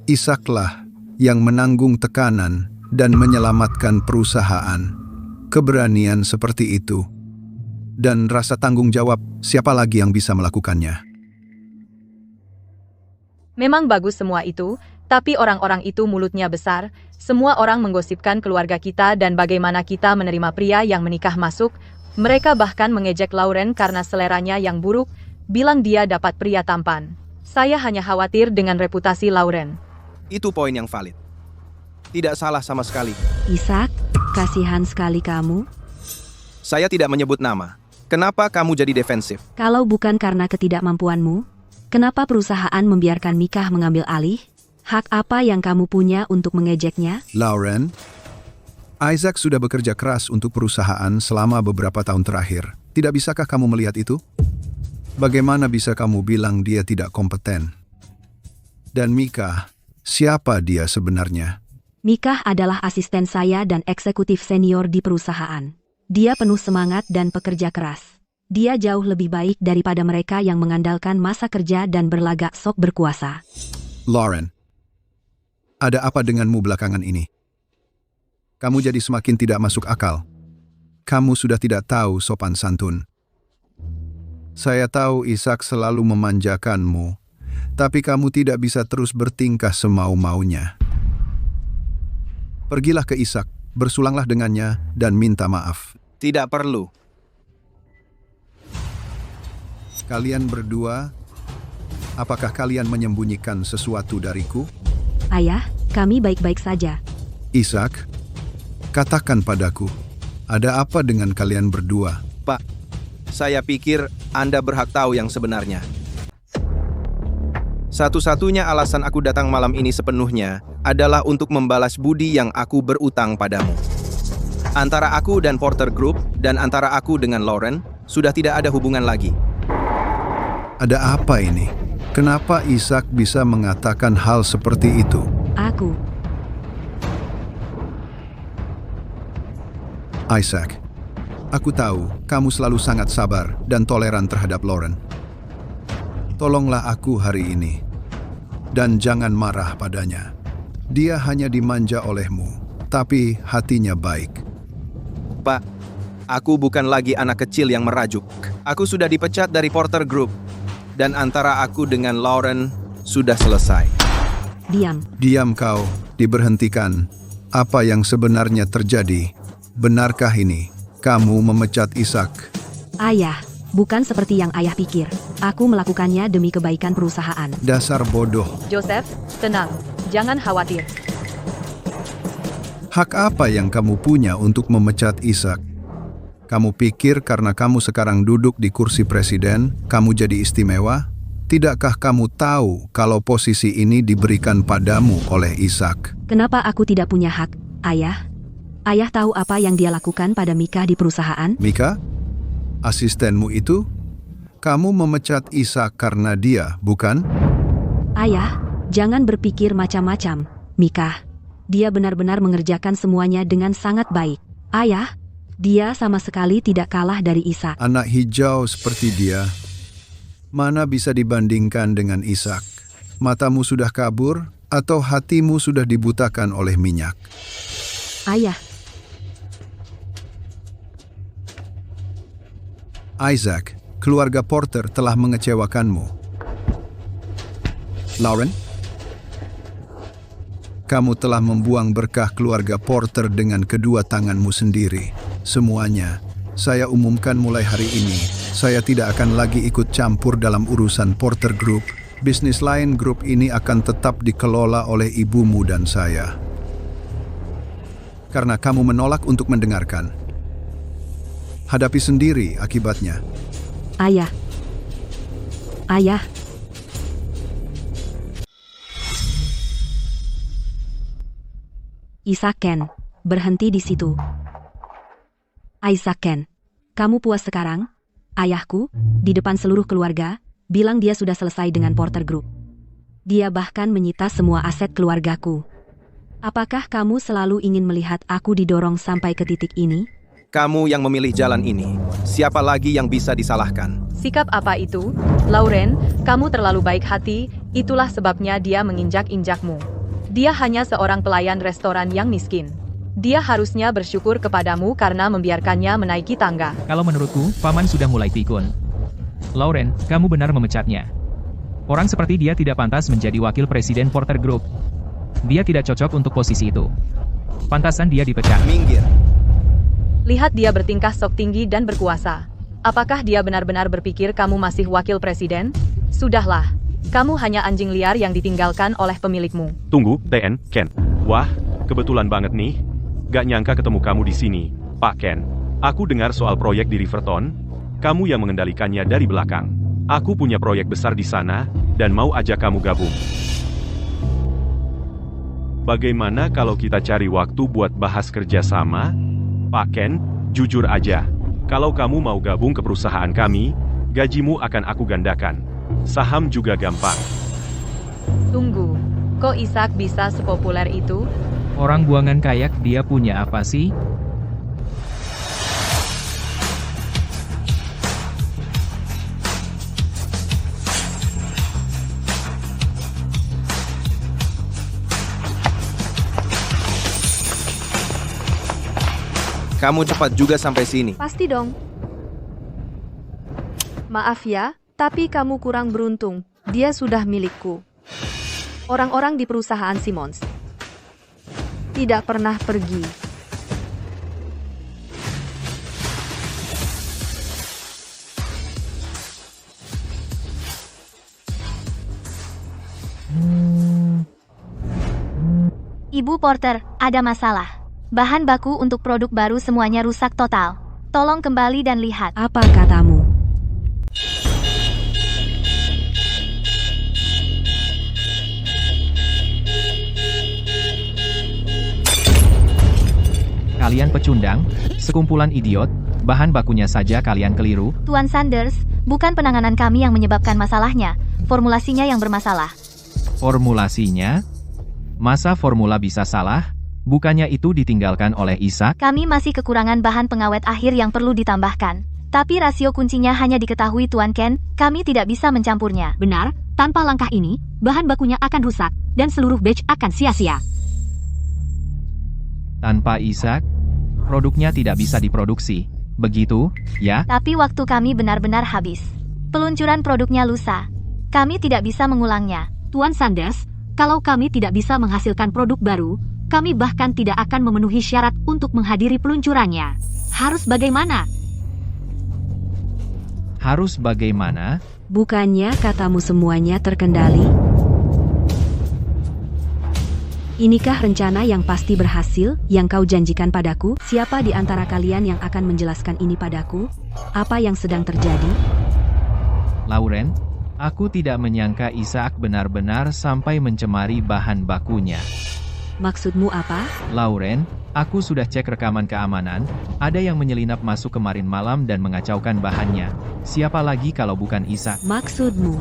Isaac-lah yang menanggung tekanan dan menyelamatkan perusahaan. Keberanian seperti itu dan rasa tanggung jawab, siapa lagi yang bisa melakukannya? Memang bagus semua itu, tapi orang-orang itu mulutnya besar. Semua orang menggosipkan keluarga kita dan bagaimana kita menerima pria yang menikah masuk. Mereka bahkan mengejek Lauren karena seleranya yang buruk, bilang dia dapat pria tampan. Saya hanya khawatir dengan reputasi Lauren. Itu poin yang valid. Tidak salah sama sekali. Isaac, kasihan sekali kamu. Saya tidak menyebut nama. Kenapa kamu jadi defensif? Kalau bukan karena ketidakmampuanmu, kenapa perusahaan membiarkan Micah mengambil alih? Hak apa yang kamu punya untuk mengejeknya? Lauren, Isaac sudah bekerja keras untuk perusahaan selama beberapa tahun terakhir. Tidak bisakah kamu melihat itu? Bagaimana bisa kamu bilang dia tidak kompeten? Dan Micah, siapa dia sebenarnya? Mikah adalah asisten saya dan eksekutif senior di perusahaan. Dia penuh semangat dan pekerja keras. Dia jauh lebih baik daripada mereka yang mengandalkan masa kerja dan berlagak sok berkuasa. Lauren, ada apa denganmu belakangan ini? Kamu jadi semakin tidak masuk akal. Kamu sudah tidak tahu sopan santun. Saya tahu Isaac selalu memanjakanmu, tapi kamu tidak bisa terus bertingkah semau-maunya. Pergilah ke Isaac, bersulanglah dengannya, dan minta maaf. Tidak perlu. Kalian berdua, apakah kalian menyembunyikan sesuatu dariku? Ayah, kami baik-baik saja. Isaac, katakan padaku, ada apa dengan kalian berdua? Pak, saya pikir Anda berhak tahu yang sebenarnya. Satu-satunya alasan aku datang malam ini sepenuhnya adalah untuk membalas budi yang aku berutang padamu. Antara aku dan Porter Group dan antara aku dengan Lauren sudah tidak ada hubungan lagi. Ada apa ini? Kenapa Isaac bisa mengatakan hal seperti itu? Isaac, aku tahu kamu selalu sangat sabar dan toleran terhadap Lauren. Tolonglah aku hari ini, dan jangan marah padanya. Dia hanya dimanja olehmu, tapi hatinya baik. Pak, aku bukan lagi anak kecil yang merajuk. Aku sudah dipecat dari Porter Group, dan antara aku dengan Lauren sudah selesai. Diam kau, diberhentikan. Apa yang sebenarnya terjadi? Benarkah ini? Kamu memecat Isaac? Ayah, bukan seperti yang ayah pikir. Aku melakukannya demi kebaikan perusahaan. Dasar bodoh. Joseph, tenang. Jangan khawatir. Hak apa yang kamu punya untuk memecat Isaac? Kamu pikir karena kamu sekarang duduk di kursi presiden, kamu jadi istimewa? Tidakkah kamu tahu kalau posisi ini diberikan padamu oleh Isaac? Kenapa aku tidak punya hak, ayah? Ayah tahu apa yang dia lakukan pada Mikah di perusahaan? Mikah? Asistenmu itu? Kamu memecat Isaac karena dia, bukan? Ayah, jangan berpikir macam-macam. Mikah, dia benar-benar mengerjakan semuanya dengan sangat baik. Ayah, dia sama sekali tidak kalah dari Isaac. Anak hijau seperti dia, mana bisa dibandingkan dengan Isaac? Matamu sudah kabur atau hatimu sudah dibutakan oleh minyak? Ayah. Isaac, keluarga Porter telah mengecewakanmu. Lauren, kamu telah membuang berkah keluarga Porter dengan kedua tanganmu sendiri. Semuanya, saya umumkan mulai hari ini, saya tidak akan lagi ikut campur dalam urusan Porter Group. Bisnis lain grup ini akan tetap dikelola oleh ibumu dan saya. Karena kamu menolak untuk mendengarkan. Hadapi sendiri akibatnya. Ayah. Ayah. Isaac Ken, berhenti di situ. Isaac Ken, kamu puas sekarang? Ayahku, di depan seluruh keluarga, bilang dia sudah selesai dengan Porter Group. Dia bahkan menyita semua aset keluargaku. Apakah kamu selalu ingin melihat aku didorong sampai ke titik ini? Kamu yang memilih jalan ini. Siapa lagi yang bisa disalahkan? Sikap apa itu? Lauren, kamu terlalu baik hati, itulah sebabnya dia menginjak-injakmu. Dia hanya seorang pelayan restoran yang miskin. Dia harusnya bersyukur kepadamu karena membiarkannya menaiki tangga. Kalau menurutku, Paman sudah mulai pikun. Lauren, kamu benar memecatnya. Orang seperti dia tidak pantas menjadi wakil presiden Porter Group. Dia tidak cocok untuk posisi itu. Pantasan dia dipecat. Minggir. Lihat dia bertingkah sok tinggi dan berkuasa. Apakah dia benar-benar berpikir kamu masih wakil presiden? Sudahlah. Kamu hanya anjing liar yang ditinggalkan oleh pemilikmu. Tunggu, TN, Ken. Wah, kebetulan banget nih. Gak nyangka ketemu kamu di sini, Pak Ken. Aku dengar soal proyek di Riverton. Kamu yang mengendalikannya dari belakang. Aku punya proyek besar di sana, dan mau ajak kamu gabung. Bagaimana kalau kita cari waktu buat bahas kerjasama? Pak Ken, jujur aja. Kalau kamu mau gabung ke perusahaan kami, gajimu akan aku gandakan. Saham juga gampang. Tunggu, kok Isaac bisa sepopuler itu? Orang buangan kayak dia punya apa sih? Kamu cepat juga sampai sini. Pasti dong. Maaf ya, tapi kamu kurang beruntung. Dia sudah milikku. Orang-orang di perusahaan Simmons tidak pernah pergi. Ibu Porter, ada masalah. Bahan baku untuk produk baru semuanya rusak total. Tolong kembali dan lihat. Apa katamu? Kalian pecundang, sekumpulan idiot, bahan bakunya saja kalian keliru. Tuan Sanders, bukan penanganan kami yang menyebabkan masalahnya. Formulasinya yang bermasalah. Formulasinya? Masa formula bisa salah? Bukannya itu ditinggalkan oleh Isaac? Kami masih kekurangan bahan pengawet akhir yang perlu ditambahkan. Tapi rasio kuncinya hanya diketahui Tuan Ken, kami tidak bisa mencampurnya. Benar, tanpa langkah ini, bahan bakunya akan rusak, dan seluruh batch akan sia-sia. Tanpa Isaac, produknya tidak bisa diproduksi. Begitu, ya? Tapi waktu kami benar-benar habis. Peluncuran produknya lusa. Kami tidak bisa mengulangnya. Tuan Sanders, kalau kami tidak bisa menghasilkan produk baru, kami bahkan tidak akan memenuhi syarat untuk menghadiri peluncurannya. Harus bagaimana? Harus bagaimana? Bukannya katamu semuanya terkendali? Inikah rencana yang pasti berhasil, yang kau janjikan padaku? Siapa di antara kalian yang akan menjelaskan ini padaku? Apa yang sedang terjadi? Lauren, aku tidak menyangka Isaac benar-benar sampai mencemari bahan bakunya. Maksudmu apa? Lauren, aku sudah cek rekaman keamanan, ada yang menyelinap masuk kemarin malam dan mengacaukan bahannya. Siapa lagi kalau bukan Isaac? Maksudmu,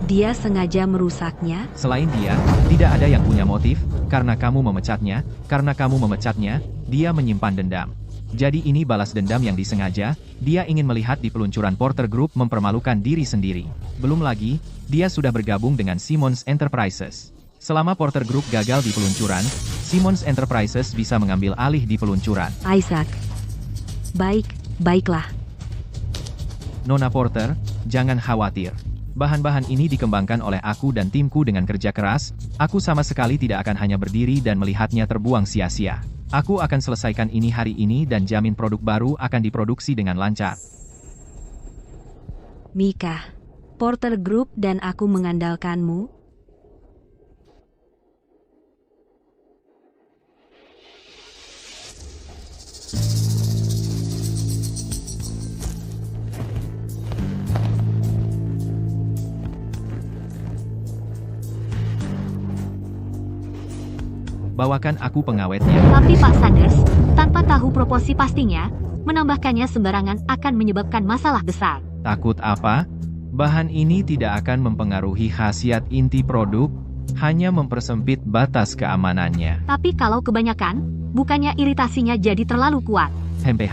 dia sengaja merusaknya? Selain dia, tidak ada yang punya motif, karena kamu memecatnya, dia menyimpan dendam. Jadi ini balas dendam yang disengaja, dia ingin melihat di peluncuran Porter Group mempermalukan diri sendiri. Belum lagi, dia sudah bergabung dengan Simmons Enterprises. Selama Porter Group gagal di peluncuran, Simmons Enterprises bisa mengambil alih di peluncuran. Isaac. Baiklah. Nona Porter, jangan khawatir. Bahan-bahan ini dikembangkan oleh aku dan timku dengan kerja keras, aku sama sekali tidak akan hanya berdiri dan melihatnya terbuang sia-sia. Aku akan selesaikan ini hari ini dan jamin produk baru akan diproduksi dengan lancar. Mika, Porter Group dan aku mengandalkanmu. Bawakan aku pengawetnya. Tapi Pak Sanders, tanpa tahu proporsi pastinya, menambahkannya sembarangan akan menyebabkan masalah besar. Takut apa? Bahan ini tidak akan mempengaruhi khasiat inti produk, hanya mempersempit batas keamanannya. Tapi kalau kebanyakan, bukannya iritasinya jadi terlalu kuat. Hemph.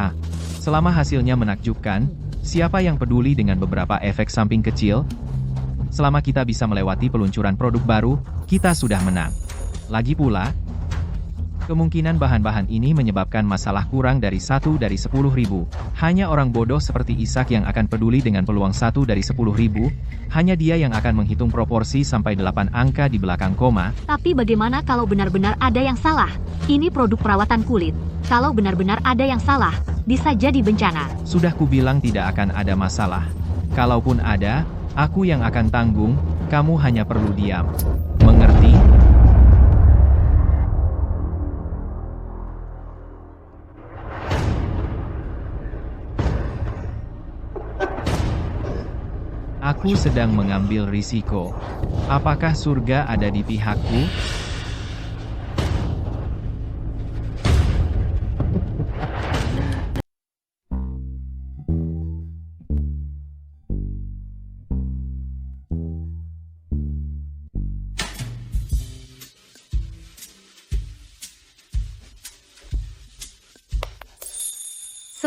Selama hasilnya menakjubkan, siapa yang peduli dengan beberapa efek samping kecil? Selama kita bisa melewati peluncuran produk baru, kita sudah menang. Lagi pula, kemungkinan bahan-bahan ini menyebabkan masalah kurang dari 1 dari 10.000. Hanya orang bodoh seperti Isaac yang akan peduli dengan peluang 1 dari 10.000. Hanya dia yang akan menghitung proporsi sampai 8 angka di belakang koma. Tapi bagaimana kalau benar-benar ada yang salah? Ini produk perawatan kulit. Kalau benar-benar ada yang salah, bisa jadi bencana. Sudah kubilang tidak akan ada masalah. Kalaupun ada, aku yang akan tanggung, kamu hanya perlu diam. Mengerti? Aku sedang mengambil risiko. Apakah surga ada di pihakku?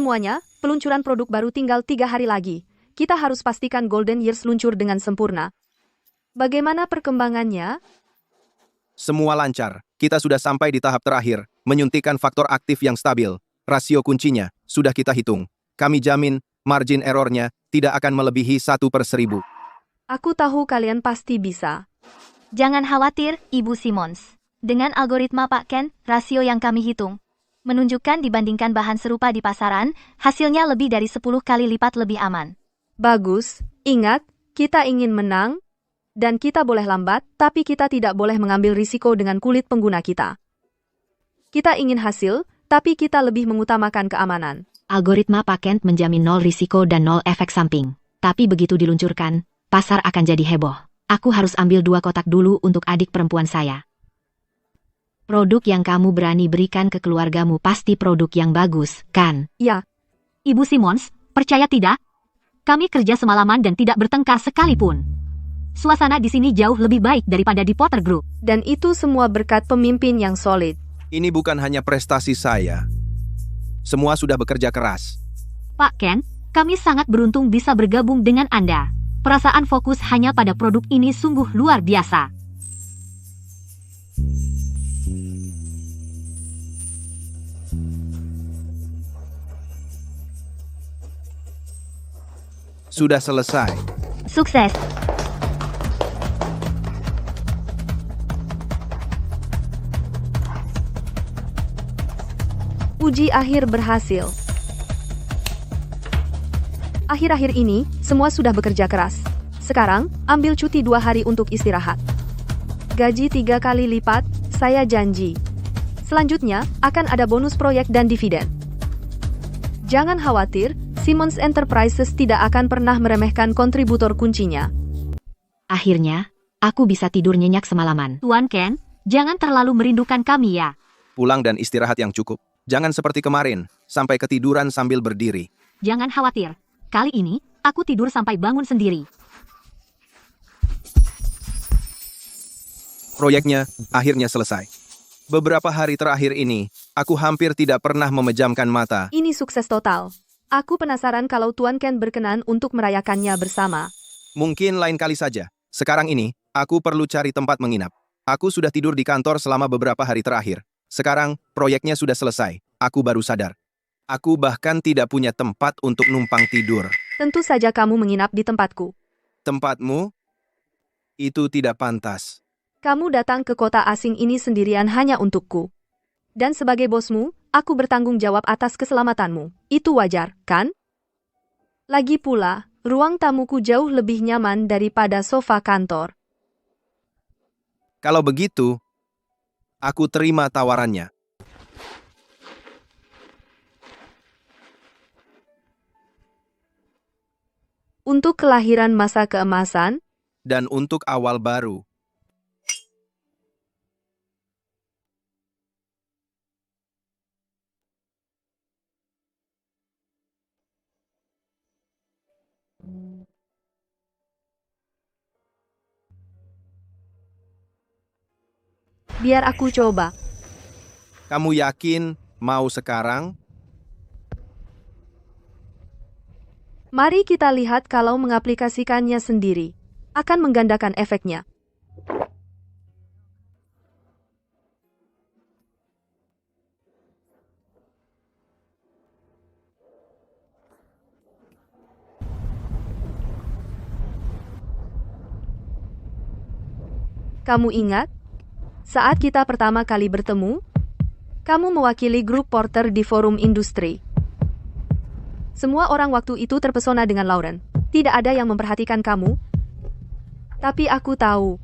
Semuanya, peluncuran produk baru tinggal 3 hari lagi. Kita harus pastikan Golden Years luncur dengan sempurna. Bagaimana perkembangannya? Semua lancar. Kita sudah sampai di tahap terakhir, menyuntikkan faktor aktif yang stabil. Rasio kuncinya sudah kita hitung. Kami jamin margin errornya tidak akan melebihi 1/1000. Aku tahu kalian pasti bisa. Jangan khawatir, Ibu Simmons. Dengan algoritma Pak Ken, rasio yang kami hitung menunjukkan dibandingkan bahan serupa di pasaran, hasilnya lebih dari 10 kali lipat lebih aman. Bagus. Ingat, kita ingin menang, dan kita boleh lambat, tapi kita tidak boleh mengambil risiko dengan kulit pengguna kita. Kita ingin hasil, tapi kita lebih mengutamakan keamanan. Algoritma Pak Ken menjamin 0 risiko dan 0 efek samping. Tapi begitu diluncurkan, pasar akan jadi heboh. Aku harus ambil 2 kotak dulu untuk adik perempuan saya. Produk yang kamu berani berikan ke keluargamu pasti produk yang bagus, kan? Ya. Ibu Simmons, percaya tidak? Kami kerja semalaman dan tidak bertengkar sekalipun. Suasana di sini jauh lebih baik daripada di Potter Group. Dan itu semua berkat pemimpin yang solid. Ini bukan hanya prestasi saya. Semua sudah bekerja keras. Pak Ken, kami sangat beruntung bisa bergabung dengan Anda. Perasaan fokus hanya pada produk ini sungguh luar biasa. Sudah selesai. Sukses! Uji akhir berhasil. Akhir-akhir ini, semua sudah bekerja keras. Sekarang, ambil cuti 2 hari untuk istirahat. Gaji 3 kali lipat, saya janji. Selanjutnya, akan ada bonus proyek dan dividen. Jangan khawatir, Simmons Enterprises tidak akan pernah meremehkan kontributor kuncinya. Akhirnya, aku bisa tidur nyenyak semalaman. Tuan Ken, jangan terlalu merindukan kami ya. Pulang dan istirahat yang cukup. Jangan seperti kemarin, sampai ketiduran sambil berdiri. Jangan khawatir. Kali ini, aku tidur sampai bangun sendiri. Proyeknya akhirnya selesai. Beberapa hari terakhir ini, aku hampir tidak pernah memejamkan mata. Ini sukses total. Aku penasaran kalau Tuan Ken berkenan untuk merayakannya bersama. Mungkin lain kali saja. Sekarang ini, aku perlu cari tempat menginap. Aku sudah tidur di kantor selama beberapa hari terakhir. Sekarang, proyeknya sudah selesai. Aku baru sadar. Aku bahkan tidak punya tempat untuk numpang tidur. Tentu saja kamu menginap di tempatku. Tempatmu? Itu tidak pantas. Kamu datang ke kota asing ini sendirian hanya untukku. Dan sebagai bosmu, aku bertanggung jawab atas keselamatanmu. Itu wajar, kan? Lagi pula, ruang tamuku jauh lebih nyaman daripada sofa kantor. Kalau begitu, aku terima tawarannya. Untuk kelahiran masa keemasan, Dan untuk awal baru. biar aku coba. Kamu yakin mau sekarang? Mari kita lihat kalau mengaplikasikannya sendiri. Akan menggandakan efeknya. Kamu ingat? Saat kita pertama kali bertemu, kamu mewakili grup Porter di forum industri. Semua orang waktu itu terpesona dengan Lauren. Tidak ada yang memperhatikan kamu. Tapi aku tahu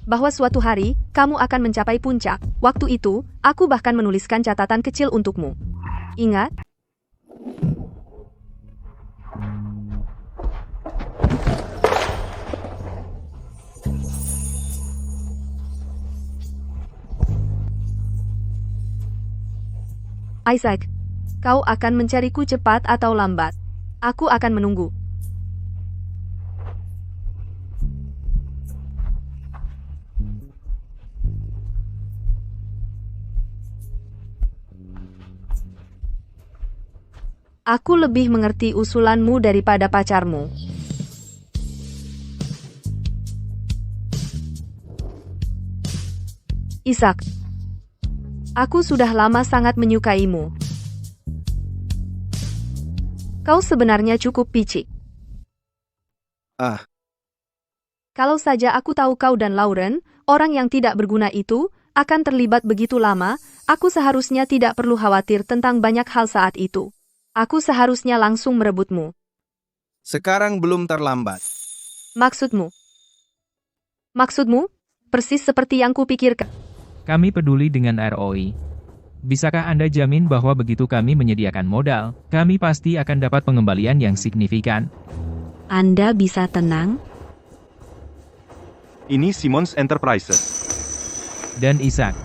bahwa suatu hari, kamu akan mencapai puncak. Waktu itu, aku bahkan menuliskan catatan kecil untukmu. Ingat? Isaac, kau akan mencariku cepat atau lambat. Aku akan menunggu. Aku lebih mengerti usulanmu daripada pacarmu. Isaac, aku sudah lama sangat menyukaimu. Kau sebenarnya cukup picik. Ah, Kalau saja aku tahu kau dan Lauren, orang yang tidak berguna itu, akan terlibat begitu lama, aku seharusnya tidak perlu khawatir tentang banyak hal saat itu. Aku seharusnya langsung merebutmu. sekarang belum terlambat. Maksudmu? Maksudmu? Persis seperti yang kupikirkan. Kami peduli dengan ROI. Bisakah Anda jamin bahwa begitu kami menyediakan modal, kami pasti akan dapat pengembalian yang signifikan? Anda bisa tenang, Ini Simmons Enterprises. Dan Isaac.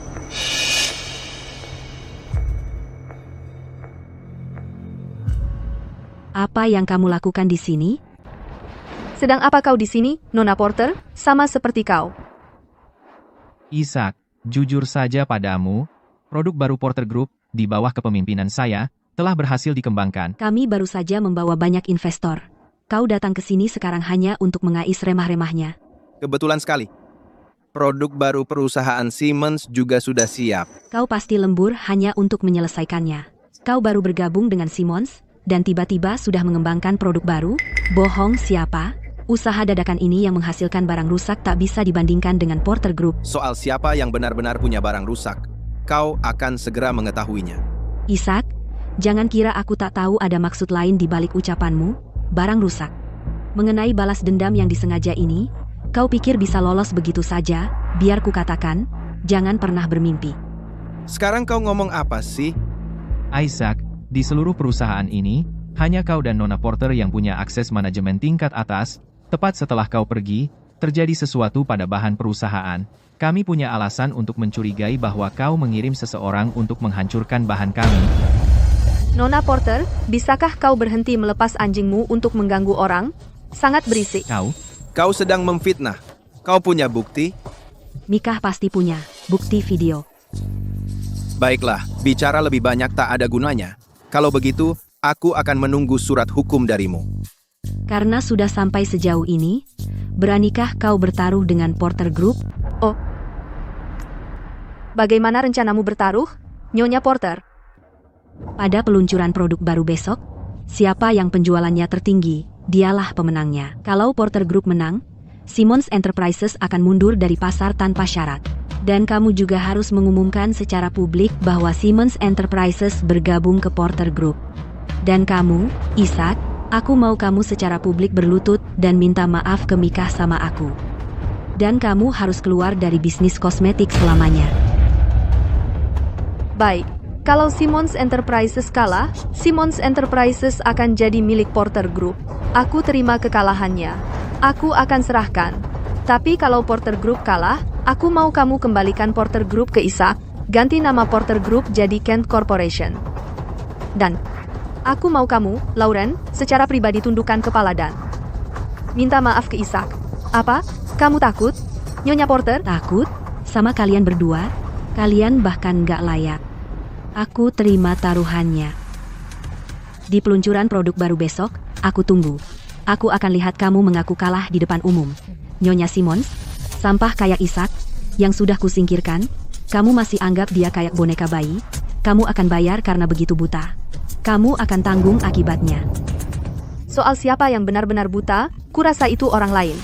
apa yang kamu lakukan di sini? Sedang apa kau di sini, Nona Porter? Sama seperti kau. Isaac, jujur saja padamu, produk baru Porter Group, di bawah kepemimpinan saya, telah berhasil dikembangkan. Kami baru saja membawa banyak investor. Kau datang ke sini sekarang hanya untuk mengais remah-remahnya. Kebetulan sekali. Produk baru perusahaan Simmons juga sudah siap. Kau pasti lembur hanya untuk menyelesaikannya. Kau baru bergabung dengan Simmons, dan tiba-tiba sudah mengembangkan produk baru? Bohong siapa? Usaha dadakan ini yang menghasilkan barang rusak tak bisa dibandingkan dengan Porter Group. Soal siapa yang benar-benar punya barang rusak, kau akan segera mengetahuinya. Isaac, jangan kira aku tak tahu ada maksud lain di balik ucapanmu, barang rusak. Mengenai balas dendam yang disengaja ini, kau pikir bisa lolos begitu saja? Biar ku katakan, jangan pernah bermimpi. Sekarang kau ngomong apa sih? Isaac, di seluruh perusahaan ini, hanya kau dan Nona Porter yang punya akses manajemen tingkat atas. Tepat setelah kau pergi, terjadi sesuatu pada bahan perusahaan. Kami punya alasan untuk mencurigai bahwa kau mengirim seseorang untuk menghancurkan bahan kami. Nona Porter, bisakah kau berhenti melepas anjingmu untuk mengganggu orang? Sangat berisik. Kau sedang memfitnah. Kau punya bukti? Mikah pasti punya bukti video. Baiklah, bicara lebih banyak tak ada gunanya. Kalau begitu, aku akan menunggu surat hukum darimu. Karena sudah sampai sejauh ini, beranikah kau bertaruh dengan Porter Group? Oh. Bagaimana rencanamu bertaruh, Nyonya Porter? Pada peluncuran produk baru besok, siapa yang penjualannya tertinggi, dialah pemenangnya. Kalau Porter Group menang, Simmons Enterprises akan mundur dari pasar tanpa syarat. Dan kamu juga harus mengumumkan secara publik bahwa Simmons Enterprises bergabung ke Porter Group. Dan kamu, Isaac, aku mau kamu secara publik berlutut dan minta maaf ke Mikah sama aku. Dan kamu harus keluar dari bisnis kosmetik selamanya. Baik, kalau Simmons Enterprises kalah, Simmons Enterprises akan jadi milik Porter Group. Aku terima kekalahannya. Aku akan serahkan. Tapi kalau Porter Group kalah, aku mau kamu kembalikan Porter Group ke Isaac, ganti nama Porter Group jadi Kent Corporation. Dan aku mau kamu, Lauren, secara pribadi tundukkan kepala dan minta maaf ke Isaac. Apa? Kamu takut? Nyonya Porter? Takut? Sama kalian berdua? Kalian bahkan gak layak. Aku terima taruhannya. Di peluncuran produk baru besok, aku tunggu. Aku akan lihat kamu mengaku kalah di depan umum. Nyonya Simmons, sampah kayak Isaac, yang sudah kusingkirkan, kamu masih anggap dia kayak boneka bayi? Kamu akan bayar karena begitu buta. Kamu akan tanggung akibatnya. Soal siapa yang benar-benar buta, kurasa itu orang lain.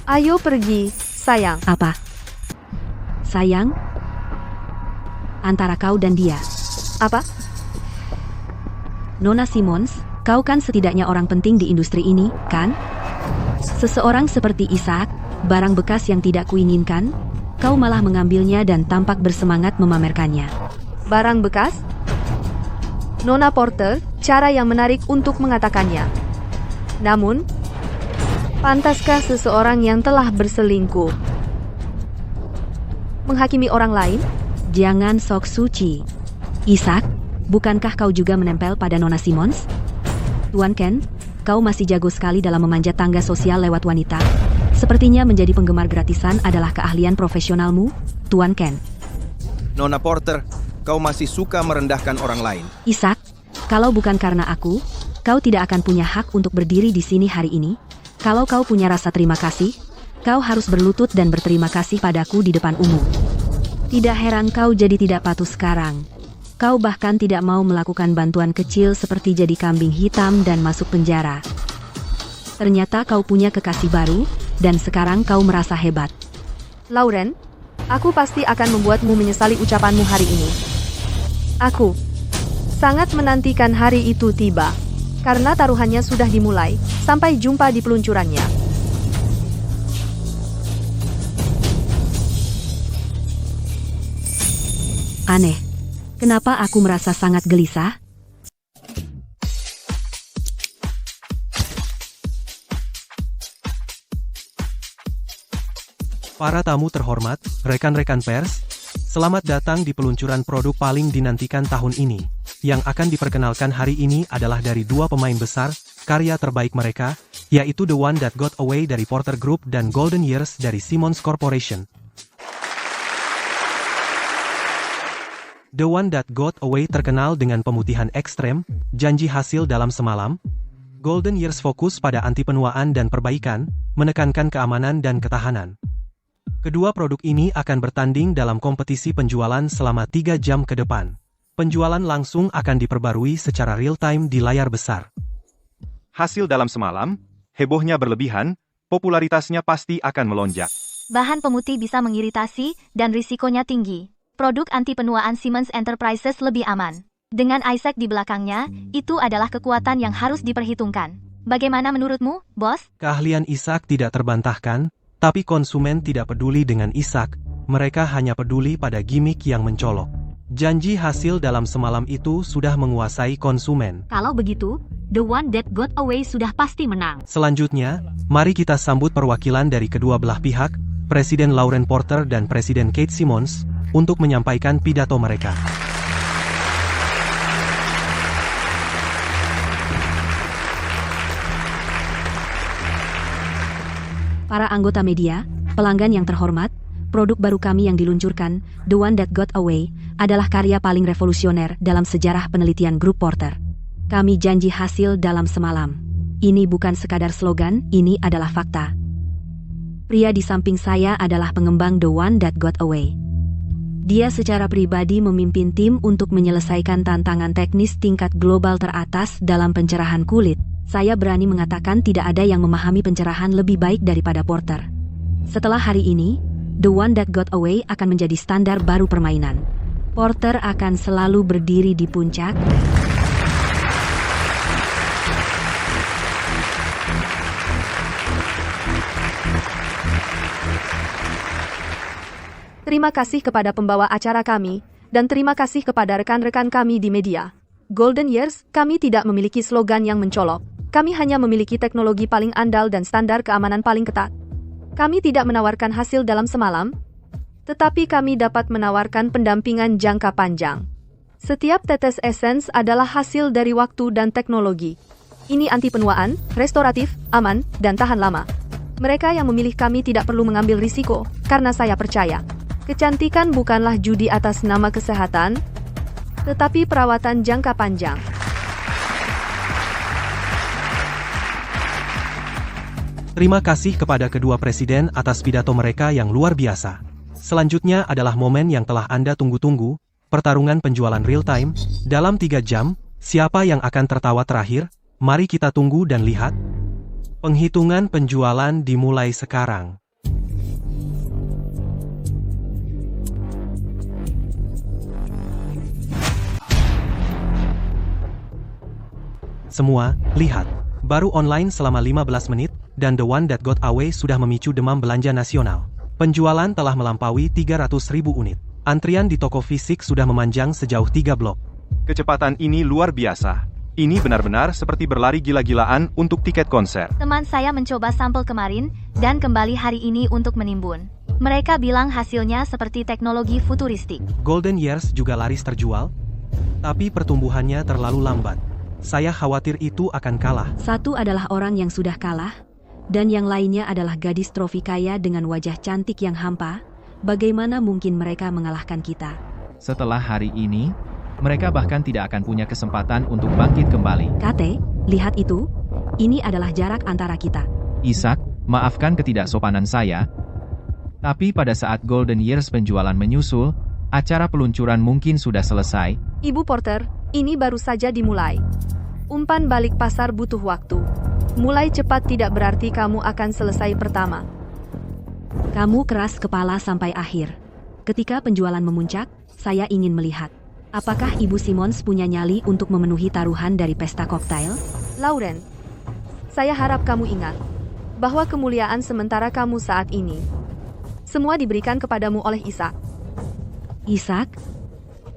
Ayo pergi, sayang. Apa? Sayang? Antara kau dan dia. Apa? Nona Simmons, kau kan setidaknya orang penting di industri ini, kan? Seseorang seperti Isaac, barang bekas yang tidak kuinginkan, kau malah mengambilnya dan tampak bersemangat memamerkannya. Barang bekas? Nona Porter, cara yang menarik untuk mengatakannya. Namun, pantaskah seseorang yang telah berselingkuh menghakimi orang lain? Jangan sok suci. Isaac, bukankah kau juga menempel pada Nona Simmons? Tuan Ken, kau masih jago sekali dalam memanjat tangga sosial lewat wanita. Sepertinya menjadi penggemar gratisan adalah keahlian profesionalmu, Tuan Ken. Nona Porter, kau masih suka merendahkan orang lain. Isaac, Kalau bukan karena aku, kau tidak akan punya hak untuk berdiri di sini hari ini. Kalau kau punya rasa terima kasih, kau harus berlutut dan berterima kasih padaku di depan umum. Tidak heran kau jadi tidak patuh sekarang. Kau bahkan tidak mau melakukan bantuan kecil seperti jadi kambing hitam dan masuk penjara. Ternyata kau punya kekasih baru, dan sekarang kau merasa hebat. Lauren, aku pasti akan membuatmu menyesali ucapanmu hari ini. Aku sangat menantikan hari itu tiba, karena taruhannya sudah dimulai. Sampai jumpa di peluncurannya. Aneh. Kenapa aku merasa sangat gelisah? Para tamu terhormat, rekan-rekan pers, selamat datang di peluncuran produk paling dinantikan tahun ini. Yang akan diperkenalkan hari ini adalah dari dua pemain besar, karya terbaik mereka, yaitu The One That Got Away dari Porter Group dan Golden Years dari Simmons Corporation. The One That Got Away terkenal dengan pemutihan ekstrem, janji hasil dalam semalam. Golden Years fokus pada anti penuaan dan perbaikan, menekankan keamanan dan ketahanan. Kedua produk ini akan bertanding dalam kompetisi penjualan selama 3 jam ke depan. Penjualan langsung akan diperbarui secara real-time di layar besar. Hasil dalam semalam, hebohnya berlebihan, popularitasnya pasti akan melonjak. Bahan pemutih bisa mengiritasi dan risikonya tinggi. Produk anti penuaan Simmons Enterprises lebih aman. Dengan Isaac di belakangnya, itu adalah kekuatan yang harus diperhitungkan. Bagaimana menurutmu, bos? Keahlian Isaac tidak terbantahkan, tapi konsumen tidak peduli dengan Isaac, mereka hanya peduli pada gimmick yang mencolok. Janji hasil dalam semalam itu sudah menguasai konsumen. Kalau begitu, The One That Got Away sudah pasti menang. Selanjutnya, mari kita sambut perwakilan dari kedua belah pihak, Presiden Lauren Porter dan Presiden Kate Simmons, untuk menyampaikan pidato mereka. Para anggota media, pelanggan yang terhormat, produk baru kami yang diluncurkan, The One That Got Away, adalah karya paling revolusioner dalam sejarah penelitian grup Porter. Kami janji hasil dalam semalam. Ini bukan sekadar slogan, ini adalah fakta. Pria di samping saya adalah pengembang The One That Got Away. Dia secara pribadi memimpin tim untuk menyelesaikan tantangan teknis tingkat global teratas dalam pencerahan kulit. Saya berani mengatakan tidak ada yang memahami pencerahan lebih baik daripada Porter. Setelah hari ini, The One That Got Away akan menjadi standar baru permainan. Porter akan selalu berdiri di puncak. Terima kasih kepada pembawa acara kami, dan terima kasih kepada rekan-rekan kami di media. Golden Years, kami tidak memiliki slogan yang mencolok. Kami hanya memiliki teknologi paling andal dan standar keamanan paling ketat. Kami tidak menawarkan hasil dalam semalam, tetapi kami dapat menawarkan pendampingan jangka panjang. Setiap tetes essence adalah hasil dari waktu dan teknologi. Ini anti penuaan, restoratif, aman, dan tahan lama. Mereka yang memilih kami tidak perlu mengambil risiko, karena saya percaya. Kecantikan bukanlah judi atas nama kesehatan, tetapi perawatan jangka panjang. Terima kasih kepada kedua presiden atas pidato mereka yang luar biasa. Selanjutnya adalah momen yang telah Anda tunggu-tunggu, pertarungan penjualan real-time. Dalam 3 jam, siapa yang akan tertawa terakhir? Mari kita tunggu dan lihat. Penghitungan penjualan dimulai sekarang. Semua, lihat. Baru online selama 15 menit, dan The One That Got Away sudah memicu demam belanja nasional. Penjualan telah melampaui 300.000 unit. Antrian di toko fisik sudah memanjang sejauh 3 blok. Kecepatan ini luar biasa. Ini benar-benar seperti berlari gila-gilaan untuk tiket konser. Teman saya mencoba sampel kemarin, dan kembali hari ini untuk menimbun. Mereka bilang hasilnya seperti teknologi futuristik. Golden Years juga laris terjual, tapi pertumbuhannya terlalu lambat. Saya khawatir itu akan kalah. Satu adalah orang yang sudah kalah, dan yang lainnya adalah gadis trofi kaya dengan wajah cantik yang hampa. Bagaimana mungkin mereka mengalahkan kita? Setelah hari ini, Mereka bahkan tidak akan punya kesempatan untuk bangkit kembali. Kate, lihat itu. Ini adalah jarak antara kita. Isaac, maafkan ketidaksopanan saya. Tapi pada saat Golden Years penjualan menyusul, acara peluncuran mungkin sudah selesai. Ibu Porter, ini baru saja dimulai. Umpan balik pasar butuh waktu. Mulai cepat tidak berarti kamu akan selesai pertama. Kamu keras kepala sampai akhir. Ketika penjualan memuncak, saya ingin melihat. Apakah Ibu Simmons punya nyali untuk memenuhi taruhan dari pesta koktail? Lauren, saya harap kamu ingat bahwa kemuliaan sementara kamu saat ini semua diberikan kepadamu oleh Isaac. Isaac?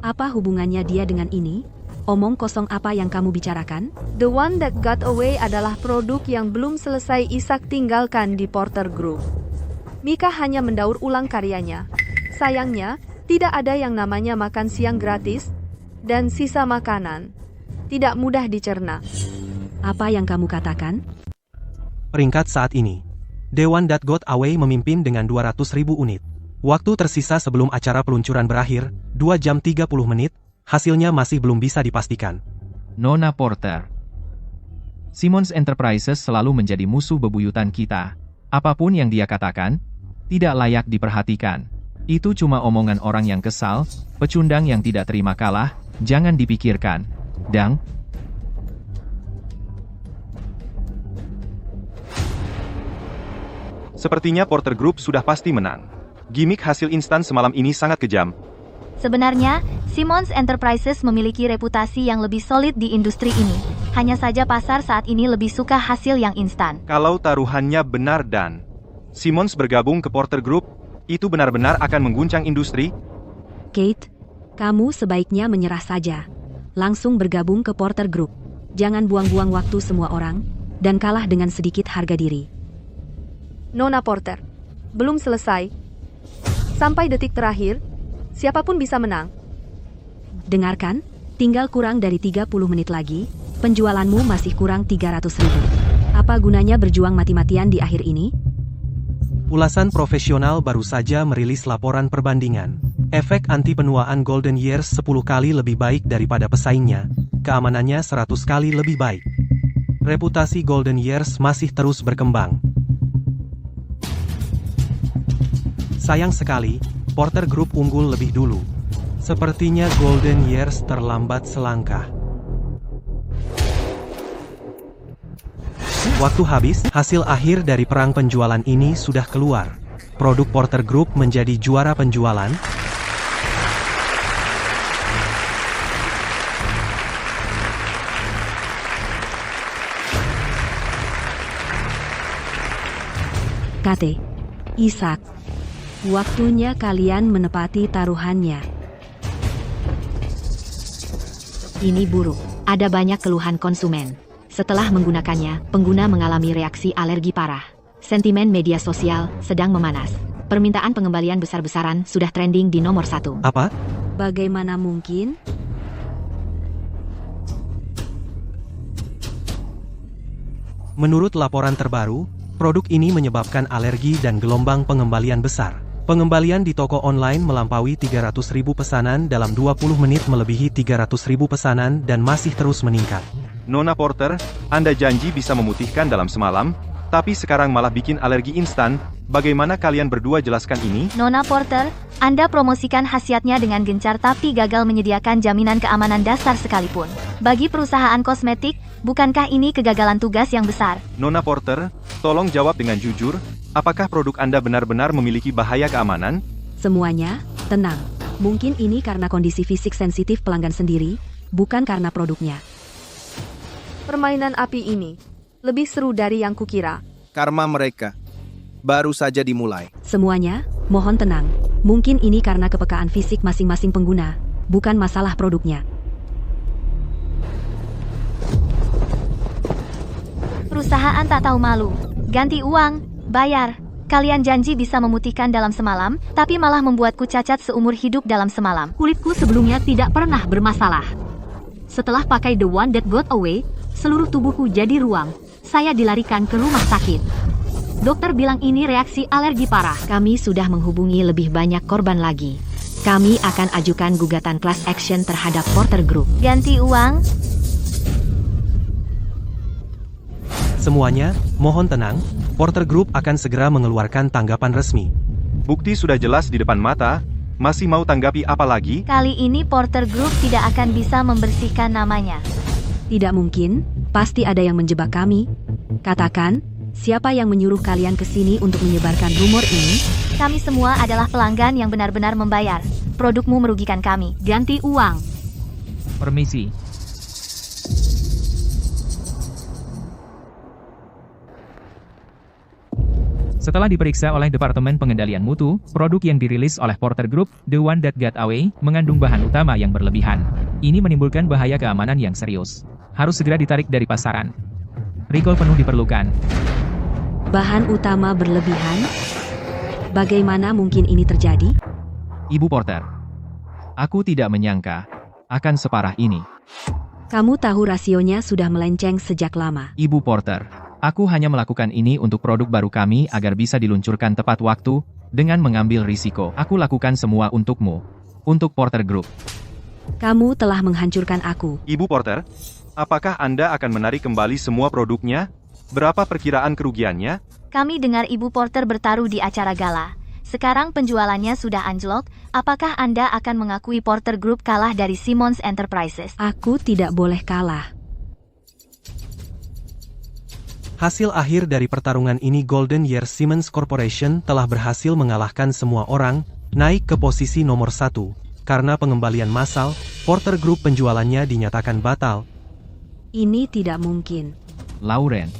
Apa hubungannya dia dengan ini? Omong kosong apa yang kamu bicarakan? The One That Got Away adalah produk yang belum selesai Isaac tinggalkan di Porter Group. Mika hanya mendaur ulang karyanya. Sayangnya, tidak ada yang namanya makan siang gratis, dan sisa makanan tidak mudah dicerna. Apa yang kamu katakan? Peringkat saat ini, The One That Got Away memimpin dengan 200.000 unit. Waktu tersisa sebelum acara peluncuran berakhir, 2 jam 30 menit, hasilnya masih belum bisa dipastikan. Nona Porter. Simmons Enterprises selalu menjadi musuh bebuyutan kita. Apapun yang dia katakan, tidak layak diperhatikan. Itu cuma omongan orang yang kesal, pecundang yang tidak terima kalah, jangan dipikirkan. Dang. Sepertinya Porter Group sudah pasti menang. Gimik hasil instan semalam ini sangat kejam. Sebenarnya, Simmons Enterprises memiliki reputasi yang lebih solid di industri ini. Hanya saja pasar saat ini lebih suka hasil yang instan. Kalau taruhannya benar dan Simmons bergabung ke Porter Group, itu benar-benar akan mengguncang industri. Kate, kamu sebaiknya menyerah saja. Langsung bergabung ke Porter Group. Jangan buang-buang waktu semua orang, dan kalah dengan sedikit harga diri. Nona Porter, belum selesai. Sampai detik terakhir, siapapun bisa menang. Dengarkan, tinggal kurang dari 30 menit lagi, penjualanmu masih kurang 300.000. Apa gunanya berjuang mati-matian di akhir ini? Ulasan profesional baru saja merilis laporan perbandingan. Efek anti penuaan Golden Years 10 kali lebih baik daripada pesaingnya, keamanannya 100 kali lebih baik. Reputasi Golden Years masih terus berkembang. Sayang sekali, Porter Group unggul lebih dulu. Sepertinya Golden Years terlambat selangkah. Waktu habis, hasil akhir dari perang penjualan ini sudah keluar. Produk Porter Group menjadi juara penjualan. Kate, Isaac, waktunya kalian menepati taruhannya. Ini buruk. Ada banyak keluhan konsumen. Setelah menggunakannya, pengguna mengalami reaksi alergi parah. Sentimen media sosial sedang memanas. Permintaan pengembalian besar-besaran sudah trending di nomor 1. Apa? Bagaimana mungkin? Menurut laporan terbaru, produk ini menyebabkan alergi dan gelombang pengembalian besar. Pengembalian di toko online melampaui 300.000 pesanan dalam 20 menit, melebihi 300.000 pesanan dan masih terus meningkat. Nona Porter, Anda janji bisa memutihkan dalam semalam, tapi sekarang malah bikin alergi instan. Bagaimana kalian berdua jelaskan ini? Nona Porter, Anda promosikan khasiatnya dengan gencar tapi gagal menyediakan jaminan keamanan dasar sekalipun. Bagi perusahaan kosmetik, bukankah ini kegagalan tugas yang besar? Nona Porter, tolong jawab dengan jujur, apakah produk Anda benar-benar memiliki bahaya keamanan? Semuanya, tenang. Mungkin ini karena kondisi fisik sensitif pelanggan sendiri, bukan karena produknya. Permainan api ini lebih seru dari yang kukira. Karma mereka baru saja dimulai. Semuanya, mohon tenang. Mungkin ini karena kepekaan fisik masing-masing pengguna, bukan masalah produknya. Perusahaan tak tahu malu. Ganti uang, bayar. Kalian janji bisa memutihkan dalam semalam, tapi malah membuatku cacat seumur hidup dalam semalam. Kulitku sebelumnya tidak pernah bermasalah. Setelah pakai The One That Got Away, seluruh tubuhku jadi ruang. Saya dilarikan ke rumah sakit. Dokter bilang ini reaksi alergi parah. Kami sudah menghubungi lebih banyak korban lagi. Kami akan ajukan gugatan class action terhadap Porter Group. Ganti uang? Semuanya, mohon tenang, Porter Group akan segera mengeluarkan tanggapan resmi. Bukti sudah jelas di depan mata, masih mau tanggapi apa lagi? Kali ini Porter Group tidak akan bisa membersihkan namanya. Tidak mungkin, pasti ada yang menjebak kami. Katakan, siapa yang menyuruh kalian ke sini untuk menyebarkan rumor ini? Kami semua adalah pelanggan yang benar-benar membayar. Produkmu merugikan kami. Ganti uang. Permisi. Setelah diperiksa oleh Departemen Pengendalian Mutu, produk yang dirilis oleh Porter Group, The One That Got Away, mengandung bahan utama yang berlebihan. Ini menimbulkan bahaya keamanan yang serius. Harus segera ditarik dari pasaran. Recall penuh diperlukan. Bahan utama berlebihan? Bagaimana mungkin ini terjadi? Ibu Porter. Aku tidak menyangka akan separah ini. Kamu tahu rasionya sudah melenceng sejak lama. Ibu Porter, aku hanya melakukan ini untuk produk baru kami agar bisa diluncurkan tepat waktu, dengan mengambil risiko. Aku lakukan semua untukmu. Untuk Porter Group. Kamu telah menghancurkan aku. Ibu Porter, apakah Anda akan menarik kembali semua produknya? Berapa perkiraan kerugiannya? Kami dengar Ibu Porter bertaruh di acara gala. Sekarang penjualannya sudah anjlok, apakah Anda akan mengakui Porter Group kalah dari Simmons Enterprises? Aku tidak boleh kalah. Hasil akhir dari pertarungan ini Golden Year Simmons Corporation telah berhasil mengalahkan semua orang, naik ke posisi nomor 1. Karena pengembalian massal, Porter Group penjualannya dinyatakan batal. Ini tidak mungkin. Lauren.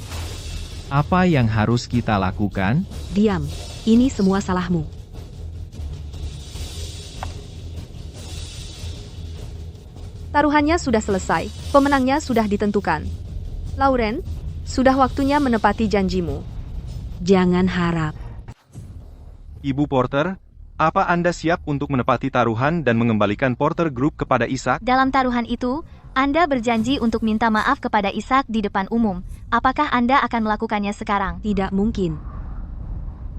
Apa yang harus kita lakukan? Diam. Ini semua salahmu. Taruhannya sudah selesai. Pemenangnya sudah ditentukan. Lauren, sudah waktunya menepati janjimu. Jangan harap. Ibu Porter, apa Anda siap untuk menepati taruhan dan mengembalikan Porter Group kepada Isaac? Dalam taruhan itu, Anda berjanji untuk minta maaf kepada Isaac di depan umum. Apakah Anda akan melakukannya sekarang? Tidak mungkin.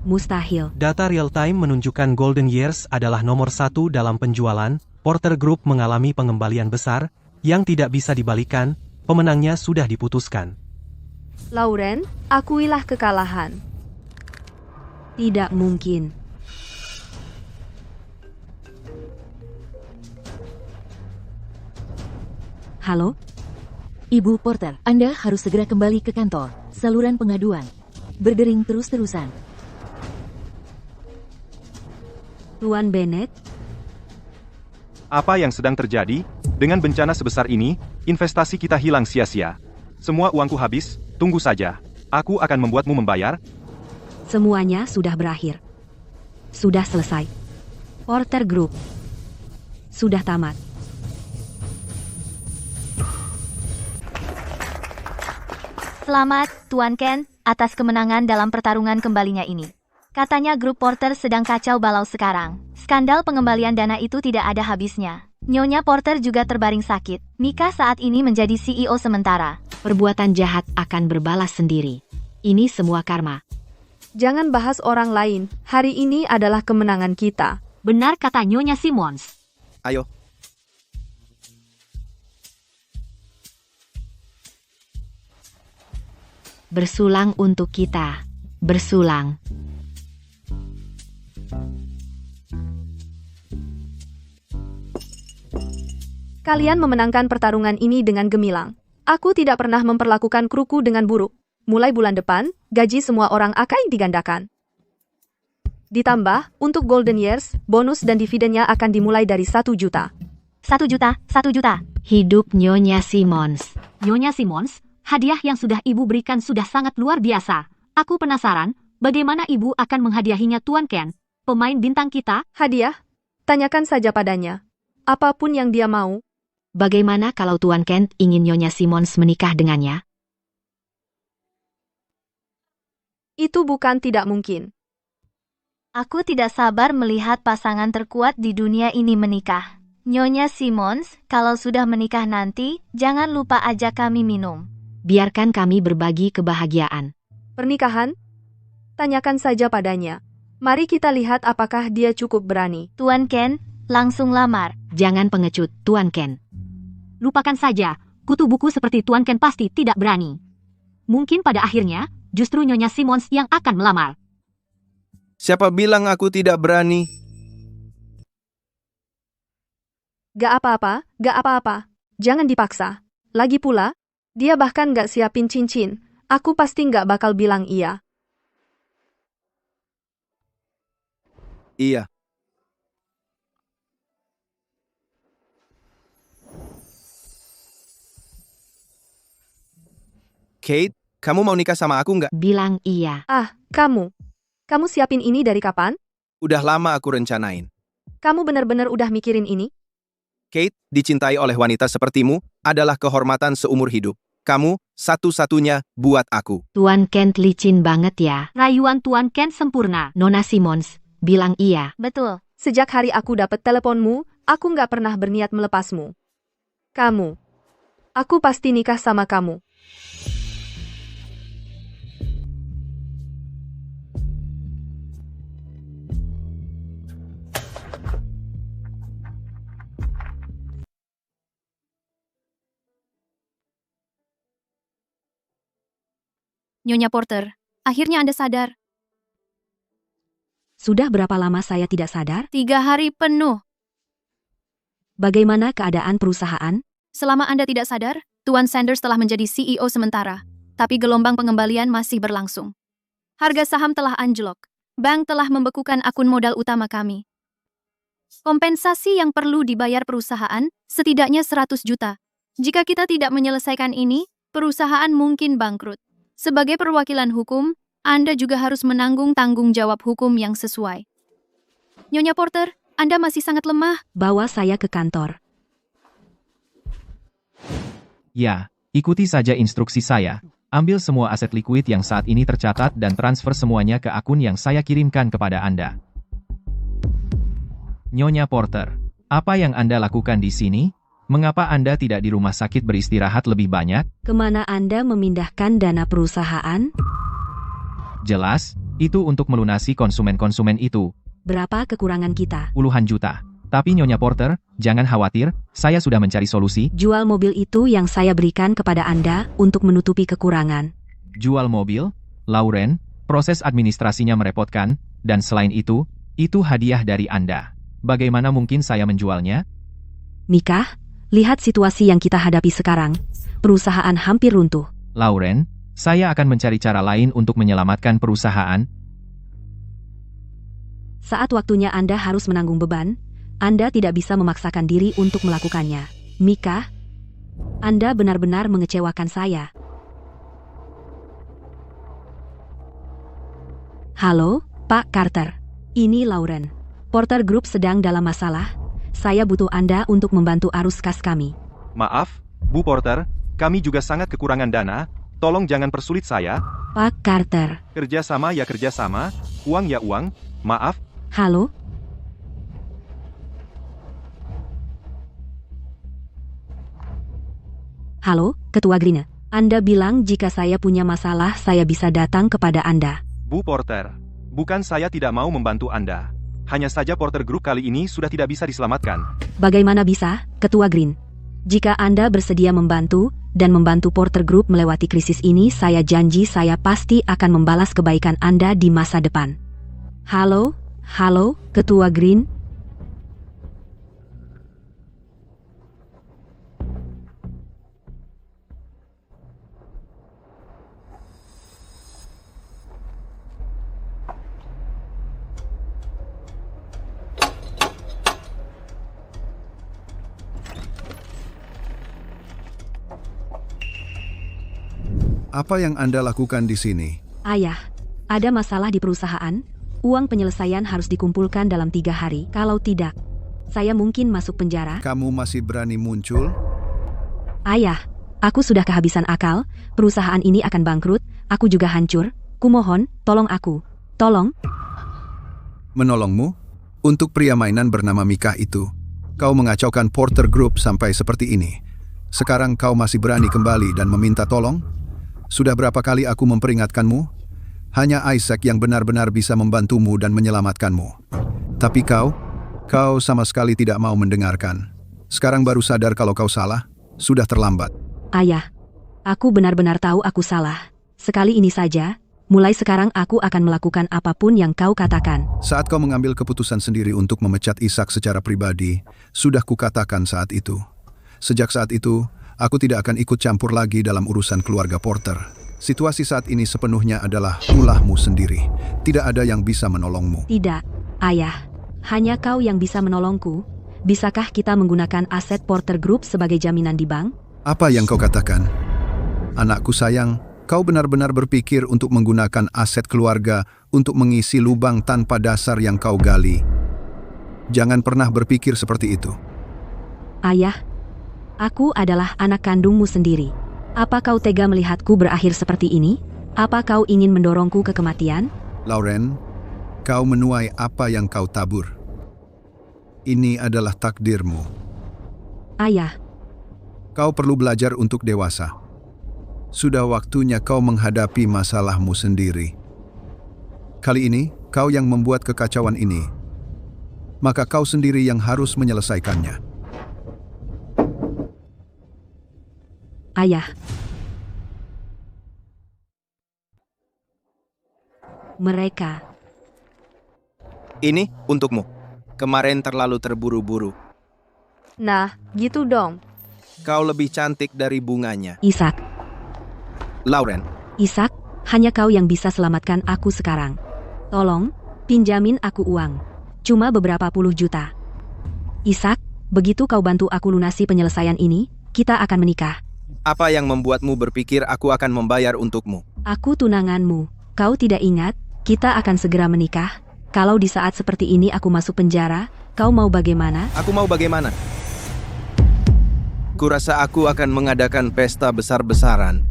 Mustahil. Data real-time menunjukkan Golden Years adalah nomor 1 dalam penjualan. Porter Group mengalami pengembalian besar, yang tidak bisa dibalikan, pemenangnya sudah diputuskan. Lauren, akuilah kekalahan. Tidak mungkin. Halo? Ibu Porter, Anda harus segera kembali ke kantor. Saluran pengaduan berdering terus-terusan. Tuan Bennett? Apa yang sedang terjadi? Dengan bencana sebesar ini, investasi kita hilang sia-sia. Semua uangku habis, tunggu saja. Aku akan membuatmu membayar. Semuanya sudah berakhir. Sudah selesai. Porter Group. Sudah tamat. Selamat, Tuan Ken, atas kemenangan dalam pertarungan kembalinya ini. Katanya grup Porter sedang kacau balau sekarang. Skandal pengembalian dana itu tidak ada habisnya. Nyonya Porter juga terbaring sakit. Mika saat ini menjadi CEO sementara. Perbuatan jahat akan berbalas sendiri. Ini semua karma. Jangan bahas orang lain. Hari ini adalah kemenangan kita. Benar kata Nyonya Simmons. Ayo. Bersulang untuk kita. Bersulang. Kalian memenangkan pertarungan ini dengan gemilang. Aku tidak pernah memperlakukan kruku dengan buruk. Mulai bulan depan, gaji semua orang akan digandakan. Ditambah, untuk Golden Years, bonus dan dividennya akan dimulai dari 1 juta. 1 juta, 1 juta. Hidup Nyonya Simmons. Nyonya Simmons, hadiah yang sudah Ibu berikan sudah sangat luar biasa. Aku penasaran, bagaimana Ibu akan menghadiahinya Tuan Ken, pemain bintang kita? Hadiah? Tanyakan saja padanya. Apapun yang dia mau. Bagaimana kalau Tuan Ken ingin Nyonya Simmons menikah dengannya? Itu bukan tidak mungkin. Aku tidak sabar melihat pasangan terkuat di dunia ini menikah. Nyonya Simmons, kalau sudah menikah nanti, jangan lupa ajak kami minum. Biarkan kami berbagi kebahagiaan. Pernikahan? Tanyakan saja padanya. Mari kita lihat apakah dia cukup berani. Tuan Ken, Langsung lamar. Jangan pengecut, Tuan Ken. Lupakan saja, kutu buku seperti Tuan Ken pasti tidak berani. Mungkin pada akhirnya, justru Nyonya Simmons yang akan melamar. Siapa bilang aku tidak berani? Gak apa-apa, gak apa-apa. Jangan dipaksa. Lagi pula, dia bahkan gak siapin cincin. Aku pasti gak bakal bilang iya. Iya. Kate, kamu mau nikah sama aku nggak? Bilang iya. Ah, kamu. Kamu siapin ini dari kapan? Udah lama aku rencanain. Kamu benar-benar udah mikirin ini? Kate, dicintai oleh wanita sepertimu adalah kehormatan seumur hidup. Kamu satu-satunya buat aku. Tuan Ken licin banget ya. Rayuan Tuan Ken sempurna. Nona Simmons, bilang iya. Betul. Sejak hari aku dapat teleponmu, aku nggak pernah berniat melepasmu. Kamu. Aku pasti nikah sama kamu. Nyonya Porter, akhirnya Anda sadar. Sudah berapa lama saya tidak sadar? 3 hari penuh. Bagaimana keadaan perusahaan? Selama Anda tidak sadar, Tuan Sanders telah menjadi CEO sementara, tapi gelombang pengembalian masih berlangsung. Harga saham telah anjlok. Bank telah membekukan akun modal utama kami. Kompensasi yang perlu dibayar perusahaan setidaknya 100 juta. Jika kita tidak menyelesaikan ini, perusahaan mungkin bangkrut. Sebagai perwakilan hukum, Anda juga harus menanggung tanggung jawab hukum yang sesuai. Nyonya Porter, Anda masih sangat lemah. Bawa saya ke kantor. Ya, ikuti saja instruksi saya. Ambil semua aset likuid yang saat ini tercatat dan transfer semuanya ke akun yang saya kirimkan kepada Anda. Nyonya Porter, apa yang Anda lakukan di sini? Mengapa Anda tidak di rumah sakit beristirahat lebih banyak? Kemana Anda memindahkan dana perusahaan? Jelas, itu untuk melunasi konsumen-konsumen itu. Berapa kekurangan kita? Puluhan juta. Tapi Nyonya Porter, jangan khawatir, saya sudah mencari solusi. Jual mobil itu yang saya berikan kepada Anda untuk menutupi kekurangan. Jual mobil? Lauren, proses administrasinya merepotkan, dan selain itu hadiah dari Anda. Bagaimana mungkin saya menjualnya? Mika, lihat situasi yang kita hadapi sekarang. Perusahaan hampir runtuh. Lauren, saya akan mencari cara lain untuk menyelamatkan perusahaan. Saat waktunya Anda harus menanggung beban, Anda tidak bisa memaksakan diri untuk melakukannya. Mika, Anda benar-benar mengecewakan saya. Halo, Pak Carter. Ini Lauren. Porter Group sedang dalam masalah. Saya butuh Anda untuk membantu arus kas kami. Maaf, Bu Porter, kami juga sangat kekurangan dana. Tolong jangan persulit saya. Pak Carter. Kerjasama ya kerjasama, uang ya uang. Maaf. Halo? Halo, Ketua Green. Anda bilang jika saya punya masalah saya bisa datang kepada Anda. Bu Porter, bukan saya tidak mau membantu Anda. Hanya saja Porter Group kali ini sudah tidak bisa diselamatkan. Bagaimana bisa, Ketua Green? Jika Anda bersedia membantu, dan membantu Porter Group melewati krisis ini, saya janji saya pasti akan membalas kebaikan Anda di masa depan. Halo, Ketua Green? Apa yang Anda lakukan di sini? Ayah, ada masalah di perusahaan? Uang penyelesaian harus dikumpulkan dalam 3 hari. Kalau tidak, saya mungkin masuk penjara. Kamu masih berani muncul? Ayah, aku sudah kehabisan akal. Perusahaan ini akan bangkrut. Aku juga hancur. Kumohon, tolong aku. Tolong. Menolongmu? Untuk pria mainan bernama Mika itu. Kau mengacaukan Porter Group sampai seperti ini. Sekarang kau masih berani kembali dan meminta tolong? Sudah berapa kali aku memperingatkanmu? Hanya Isaac yang benar-benar bisa membantumu dan menyelamatkanmu. Tapi kau Kau sama sekali tidak mau mendengarkan. Sekarang baru sadar kalau kau salah? Sudah terlambat. Ayah, aku benar-benar tahu aku salah. Sekali ini saja, mulai sekarang aku akan melakukan apapun yang kau katakan. Saat kau mengambil keputusan sendiri untuk memecat Ishak secara pribadi, sudah kukatakan saat itu. Sejak saat itu, aku tidak akan ikut campur lagi dalam urusan keluarga Porter. Situasi saat ini sepenuhnya adalah ulahmu sendiri. Tidak ada yang bisa menolongmu. Tidak, Ayah. Hanya kau yang bisa menolongku. Bisakah kita menggunakan aset Porter Group sebagai jaminan di bank? Apa yang kau katakan? Anakku sayang, kau benar-benar berpikir untuk menggunakan aset keluarga untuk mengisi lubang tanpa dasar yang kau gali. Jangan pernah berpikir seperti itu. Ayah, aku adalah anak kandungmu sendiri. Apa kau tega melihatku berakhir seperti ini? Apa kau ingin mendorongku ke kematian? Lauren, kau menuai apa yang kau tabur. Ini adalah takdirmu. Ayah, kau perlu belajar untuk dewasa. Sudah waktunya kau menghadapi masalahmu sendiri. Kali ini, kau yang membuat kekacauan ini. Maka kau sendiri yang harus menyelesaikannya. Ayah. Mereka. Ini untukmu. Kemarin terlalu terburu-buru. Nah, gitu dong. Kau lebih cantik dari bunganya. Ishak. Lauren. Ishak, hanya kau yang bisa selamatkan aku sekarang. Tolong, pinjamin aku uang. Cuma beberapa puluh juta. Ishak, begitu kau bantu aku lunasi penyelesaian ini, kita akan menikah. Apa yang membuatmu berpikir aku akan membayar untukmu? Aku tunanganmu. Kau tidak ingat, kita akan segera menikah? Kalau di saat seperti ini aku masuk penjara, kau mau bagaimana? Aku mau bagaimana? Kurasa aku akan mengadakan pesta besar-besaran.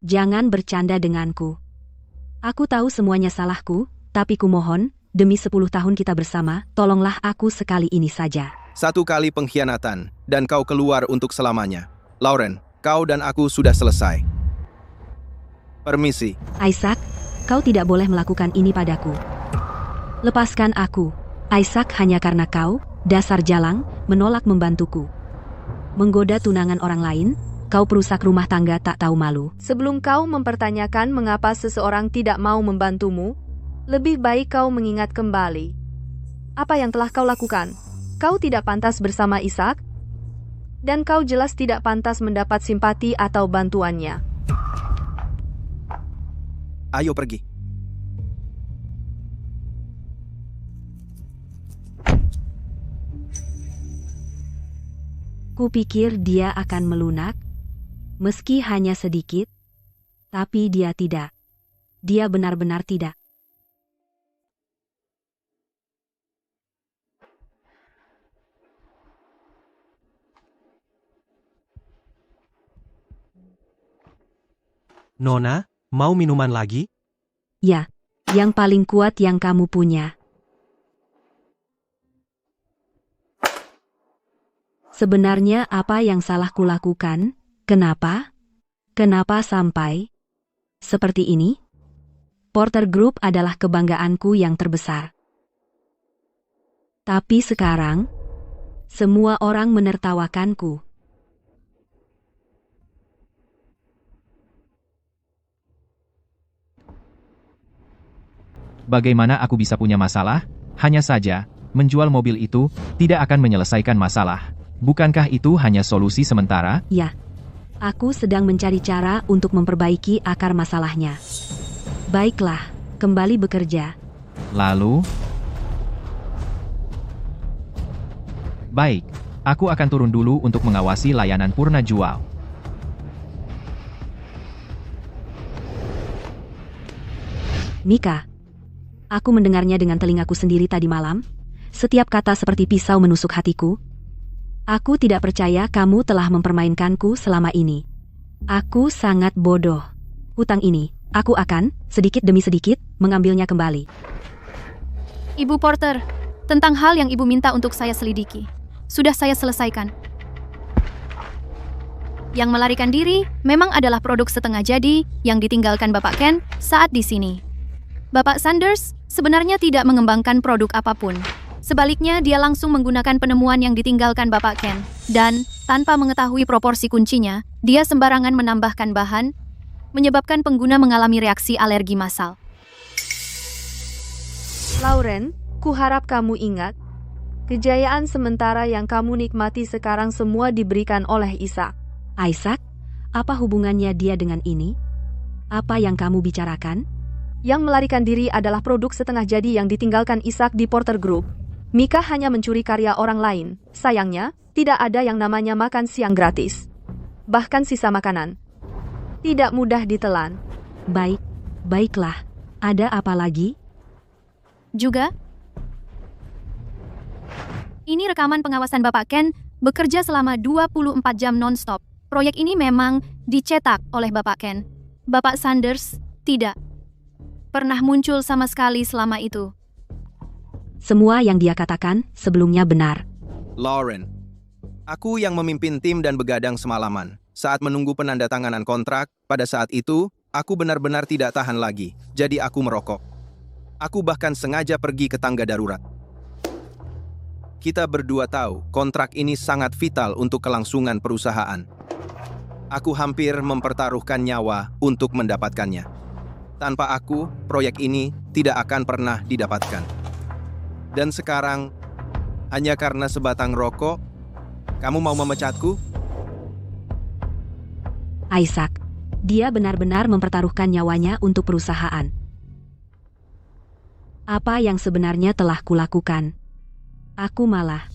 Jangan bercanda denganku. Aku tahu semuanya salahku, tapi kumohon, demi 10 tahun kita bersama, tolonglah aku sekali ini saja. 1 kali pengkhianatan, dan kau keluar untuk selamanya. Lauren, kau dan aku sudah selesai. Permisi. Ishak, kau tidak boleh melakukan ini padaku. Lepaskan aku, Ishak, hanya karena kau, dasar jalang, menolak membantuku. Menggoda tunangan orang lain, kau perusak rumah tangga tak tahu malu. Sebelum kau mempertanyakan mengapa seseorang tidak mau membantumu, lebih baik kau mengingat kembali. Apa yang telah kau lakukan? Kau tidak pantas bersama Ishak, dan kau jelas tidak pantas mendapat simpati atau bantuannya. Ayo pergi. Kupikir dia akan melunak, meski hanya sedikit, tapi dia tidak. Dia benar-benar tidak. Nona, mau minuman lagi? Ya, yang paling kuat yang kamu punya. Sebenarnya apa yang salah kulakukan? Kenapa? Kenapa sampai seperti ini? Porter Group adalah kebanggaanku yang terbesar. Tapi sekarang, semua orang menertawakanku. Bagaimana aku bisa punya masalah? Hanya saja, menjual mobil itu tidak akan menyelesaikan masalah. Bukankah itu hanya solusi sementara? Ya, aku sedang mencari cara untuk memperbaiki akar masalahnya. Baiklah, kembali bekerja. Lalu? Baik, aku akan turun dulu untuk mengawasi layanan purna jual. Mika, aku mendengarnya dengan telingaku sendiri tadi malam. Setiap kata seperti pisau menusuk hatiku. Aku tidak percaya kamu telah mempermainkanku selama ini. Aku sangat bodoh. Hutang ini, aku akan, sedikit demi sedikit, mengambilnya kembali. Ibu Porter, tentang hal yang ibu minta untuk saya selidiki, sudah saya selesaikan. Yang melarikan diri memang adalah produk setengah jadi yang ditinggalkan Bapak Ken saat di sini. Bapak Sanders sebenarnya tidak mengembangkan produk apapun. Sebaliknya, dia langsung menggunakan penemuan yang ditinggalkan Bapak Ken. Dan, tanpa mengetahui proporsi kuncinya, dia sembarangan menambahkan bahan, menyebabkan pengguna mengalami reaksi alergi massal. Lauren, kuharap kamu ingat, kejayaan sementara yang kamu nikmati sekarang semua diberikan oleh Isaac. Isaac? Apa hubungannya dia dengan ini? Apa yang kamu bicarakan? Yang melarikan diri adalah produk setengah jadi yang ditinggalkan Isaac di Porter Group. Mika hanya mencuri karya orang lain. Sayangnya, tidak ada yang namanya makan siang gratis. Bahkan sisa makanan tidak mudah ditelan. Baiklah. Ada apa lagi? Juga, ini rekaman pengawasan Bapak Ken bekerja selama 24 jam non-stop. Proyek ini memang dicetak oleh Bapak Ken. Bapak Sanders tidak pernah muncul sama sekali selama itu. Semua yang dia katakan sebelumnya benar. Lauren, aku yang memimpin tim dan begadang semalaman. Saat menunggu penandatanganan kontrak, pada saat itu, aku benar-benar tidak tahan lagi. Jadi aku merokok. Aku bahkan sengaja pergi ke tangga darurat. Kita berdua tahu, kontrak ini sangat vital untuk kelangsungan perusahaan. Aku hampir mempertaruhkan nyawa untuk mendapatkannya. Tanpa aku, proyek ini tidak akan pernah didapatkan. Dan sekarang, hanya karena sebatang rokok, kamu mau memecatku? Isaac, dia benar-benar mempertaruhkan nyawanya untuk perusahaan. Apa yang sebenarnya telah kulakukan? Aku malah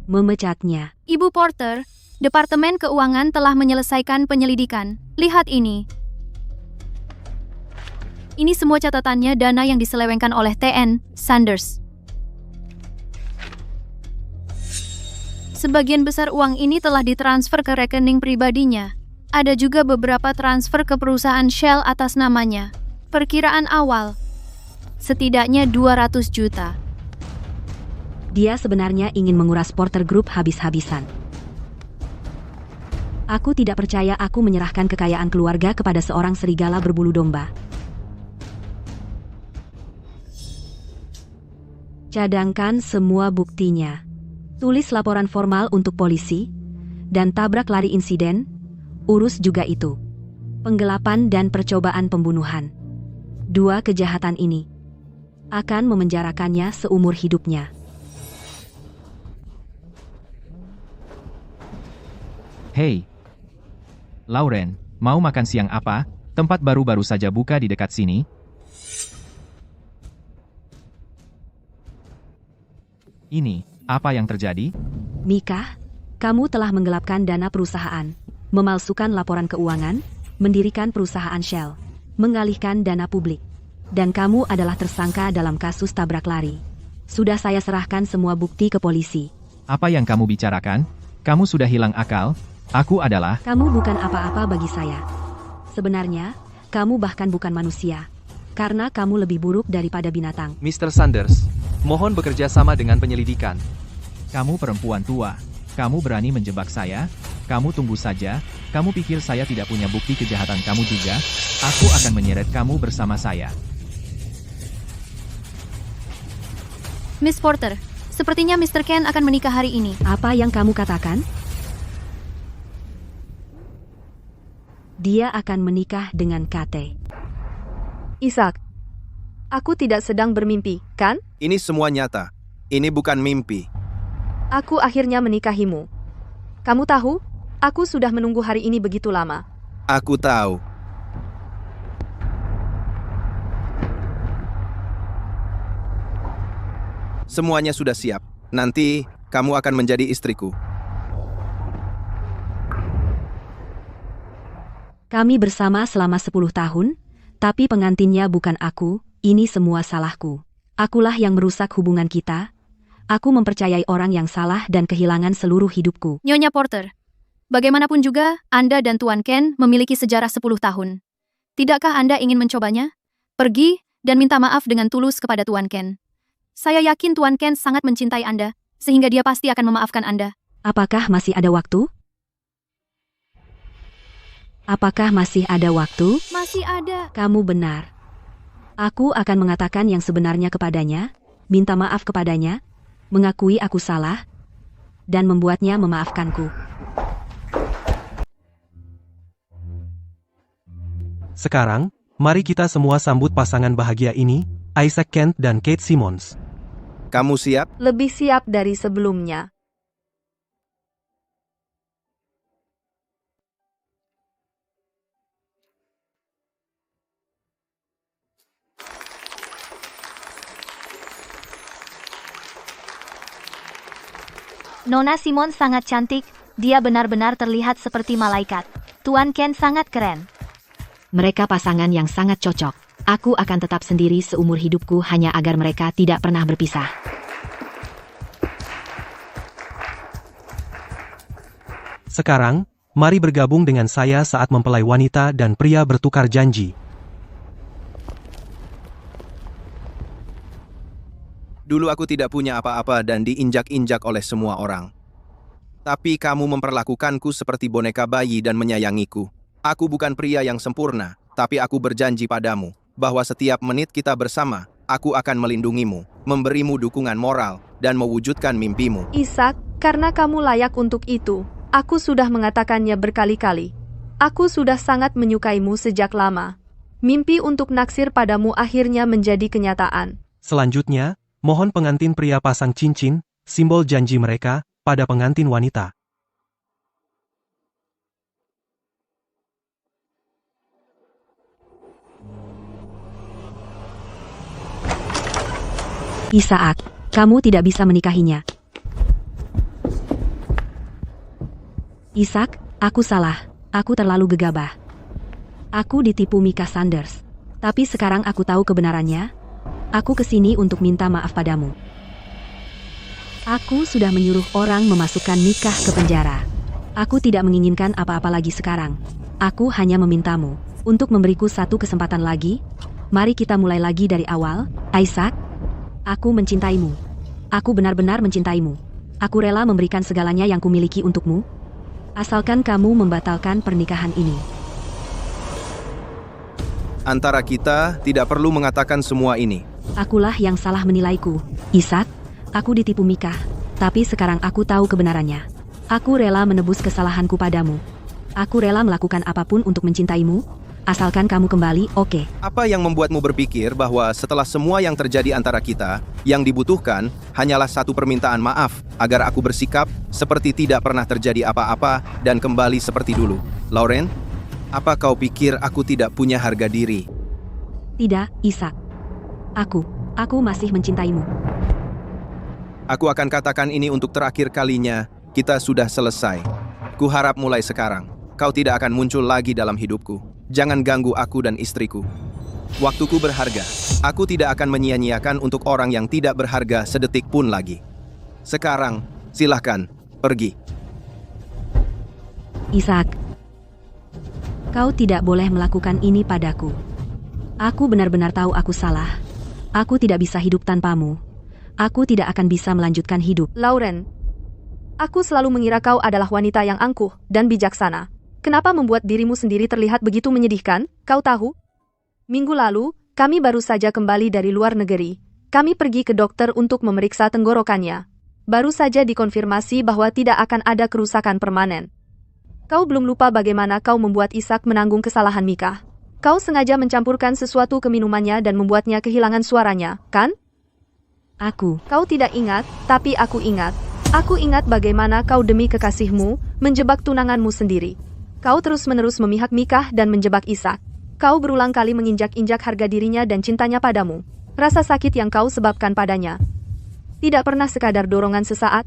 memecatnya. Ibu Porter, Departemen Keuangan telah menyelesaikan penyelidikan. Lihat ini. Ini semua catatannya dana yang diselewengkan oleh T.N. Sanders. Sebagian besar uang ini telah ditransfer ke rekening pribadinya. Ada juga beberapa transfer ke perusahaan Shell atas namanya. Perkiraan awal, setidaknya 200 juta. Dia sebenarnya ingin menguras Porter Group habis-habisan. Aku tidak percaya aku menyerahkan kekayaan keluarga kepada seorang serigala berbulu domba. Cadangkan semua buktinya. Tulis laporan formal untuk polisi, dan tabrak lari insiden, urus juga itu. Penggelapan dan percobaan pembunuhan. 2 kejahatan ini akan memenjarakannya seumur hidupnya. Hei, Lauren, mau makan siang apa? Tempat baru-baru saja buka di dekat sini. Ini, apa yang terjadi? Mika, kamu telah menggelapkan dana perusahaan, memalsukan laporan keuangan, mendirikan perusahaan Shell, mengalihkan dana publik. Dan kamu adalah tersangka dalam kasus tabrak lari. Sudah saya serahkan semua bukti ke polisi. Apa yang kamu bicarakan? Kamu sudah hilang akal? Aku adalah... Kamu bukan apa-apa bagi saya. Sebenarnya, kamu bahkan bukan manusia. Karena kamu lebih buruk daripada binatang. Mr. Sanders, mohon bekerja sama dengan penyelidikan. Kamu perempuan tua. Kamu berani menjebak saya? Kamu tunggu saja. Kamu pikir saya tidak punya bukti kejahatan kamu juga? Aku akan menyeret kamu bersama saya. Miss Porter, sepertinya Mr. Ken akan menikah hari ini. Apa yang kamu katakan? Dia akan menikah dengan Kate. Isaac, aku tidak sedang bermimpi, kan? Ini semua nyata. Ini bukan mimpi. Aku akhirnya menikahimu. Kamu tahu, aku sudah menunggu hari ini begitu lama. Aku tahu. Semuanya sudah siap. Nanti, kamu akan menjadi istriku. Kami bersama selama 10 tahun, tapi pengantinnya bukan aku, ini semua salahku. Akulah yang merusak hubungan kita. Aku mempercayai orang yang salah dan kehilangan seluruh hidupku. Nyonya Porter, bagaimanapun juga, Anda dan Tuan Ken memiliki sejarah 10 tahun. Tidakkah Anda ingin mencobanya? Pergi dan minta maaf dengan tulus kepada Tuan Ken. Saya yakin Tuan Ken sangat mencintai Anda, sehingga dia pasti akan memaafkan Anda. Apakah masih ada waktu? Apakah masih ada waktu? Masih ada. Kamu benar. Aku akan mengatakan yang sebenarnya kepadanya, minta maaf kepadanya, mengakui aku salah, dan membuatnya memaafkanku. Sekarang, mari kita semua sambut pasangan bahagia ini, Isaac Kent dan Kate Simmons. Kamu siap? Lebih siap dari sebelumnya. Nona Simon sangat cantik, dia benar-benar terlihat seperti malaikat. Tuan Ken sangat keren. Mereka pasangan yang sangat cocok. Aku akan tetap sendiri seumur hidupku hanya agar mereka tidak pernah berpisah. Sekarang, mari bergabung dengan saya saat mempelai wanita dan pria bertukar janji. Dulu aku tidak punya apa-apa dan diinjak-injak oleh semua orang. Tapi kamu memperlakukanku seperti boneka bayi dan menyayangiku. Aku bukan pria yang sempurna, tapi aku berjanji padamu bahwa setiap menit kita bersama, aku akan melindungimu, memberimu dukungan moral, dan mewujudkan mimpimu. Isaac, karena kamu layak untuk itu. Aku sudah mengatakannya berkali-kali. Aku sudah sangat menyukaimu sejak lama. Mimpi untuk naksir padamu akhirnya menjadi kenyataan. Selanjutnya, mohon pengantin pria pasang cincin, simbol janji mereka, pada pengantin wanita. Isaac, kamu tidak bisa menikahinya. Isaac, aku salah. Aku terlalu gegabah. Aku ditipu Mika Sanders. Tapi sekarang aku tahu kebenarannya. Aku kesini untuk minta maaf padamu. Aku sudah menyuruh orang memasukkan Mikah ke penjara. Aku tidak menginginkan apa-apa lagi sekarang. Aku hanya memintamu untuk memberiku satu kesempatan lagi. Mari kita mulai lagi dari awal, Isaac. Aku mencintaimu. Aku benar-benar mencintaimu. Aku rela memberikan segalanya yang kumiliki untukmu. Asalkan kamu membatalkan pernikahan ini. Antara kita tidak perlu mengatakan semua ini. Akulah yang salah menilaiku. Isaac, aku ditipu Mikah. Tapi sekarang aku tahu kebenarannya. Aku rela menebus kesalahanku padamu. Aku rela melakukan apapun untuk mencintaimu. Asalkan kamu kembali, oke. Apa yang membuatmu berpikir bahwa setelah semua yang terjadi antara kita, yang dibutuhkan hanyalah satu permintaan maaf agar aku bersikap seperti tidak pernah terjadi apa-apa dan kembali seperti dulu? Lauren, apa kau pikir aku tidak punya harga diri? Tidak, Isaac. Aku masih mencintaimu. Aku akan katakan ini untuk terakhir kalinya, kita sudah selesai. Kuharap mulai sekarang, kau tidak akan muncul lagi dalam hidupku. Jangan ganggu aku dan istriku. Waktuku berharga. Aku tidak akan menyia-nyiakan untuk orang yang tidak berharga sedetik pun lagi. Sekarang, silahkan, pergi. Isaac, kau tidak boleh melakukan ini padaku. Aku benar-benar tahu aku salah. Aku tidak bisa hidup tanpamu. Aku tidak akan bisa melanjutkan hidup. Lauren, aku selalu mengira kau adalah wanita yang angkuh dan bijaksana. Kenapa membuat dirimu sendiri terlihat begitu menyedihkan? Kau tahu? Minggu lalu, kami baru saja kembali dari luar negeri. Kami pergi ke dokter untuk memeriksa tenggorokannya. Baru saja dikonfirmasi bahwa tidak akan ada kerusakan permanen. Kau belum lupa bagaimana kau membuat Isaac menanggung kesalahan Mikah. Kau sengaja mencampurkan sesuatu ke minumannya dan membuatnya kehilangan suaranya, kan? Kau tidak ingat, tapi aku ingat. Aku ingat bagaimana kau demi kekasihmu, menjebak tunanganmu sendiri. Kau terus-menerus memihak Mikah dan menjebak Isaac. Kau berulang kali menginjak-injak harga dirinya dan cintanya padamu. Rasa sakit yang kau sebabkan padanya tidak pernah sekadar dorongan sesaat,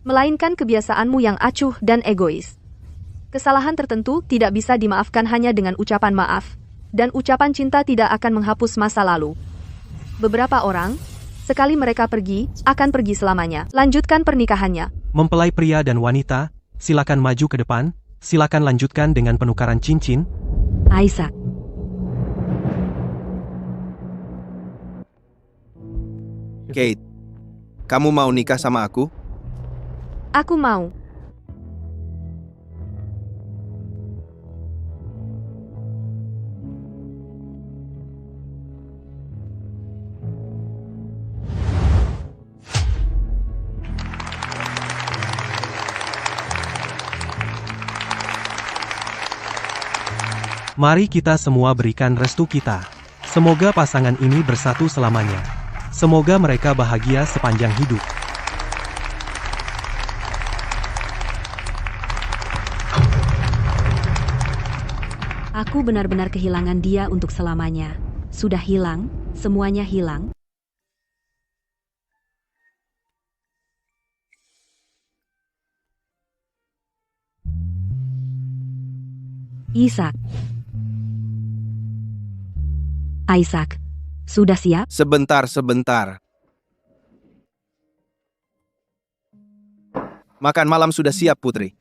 melainkan kebiasaanmu yang acuh dan egois. Kesalahan tertentu tidak bisa dimaafkan hanya dengan ucapan maaf, dan ucapan cinta tidak akan menghapus masa lalu. Beberapa orang, sekali mereka pergi, akan pergi selamanya. Lanjutkan pernikahannya. Mempelai pria dan wanita, silakan maju ke depan, silakan lanjutkan dengan penukaran cincin. Isaac. Kate, kamu mau nikah sama aku? Aku mau. Mari kita semua berikan restu kita. Semoga pasangan ini bersatu selamanya. Semoga mereka bahagia sepanjang hidup. Aku benar-benar kehilangan dia untuk selamanya. Sudah hilang, semuanya hilang. Isaac. Isaac, sudah siap? Sebentar. Makan malam sudah siap, Putri.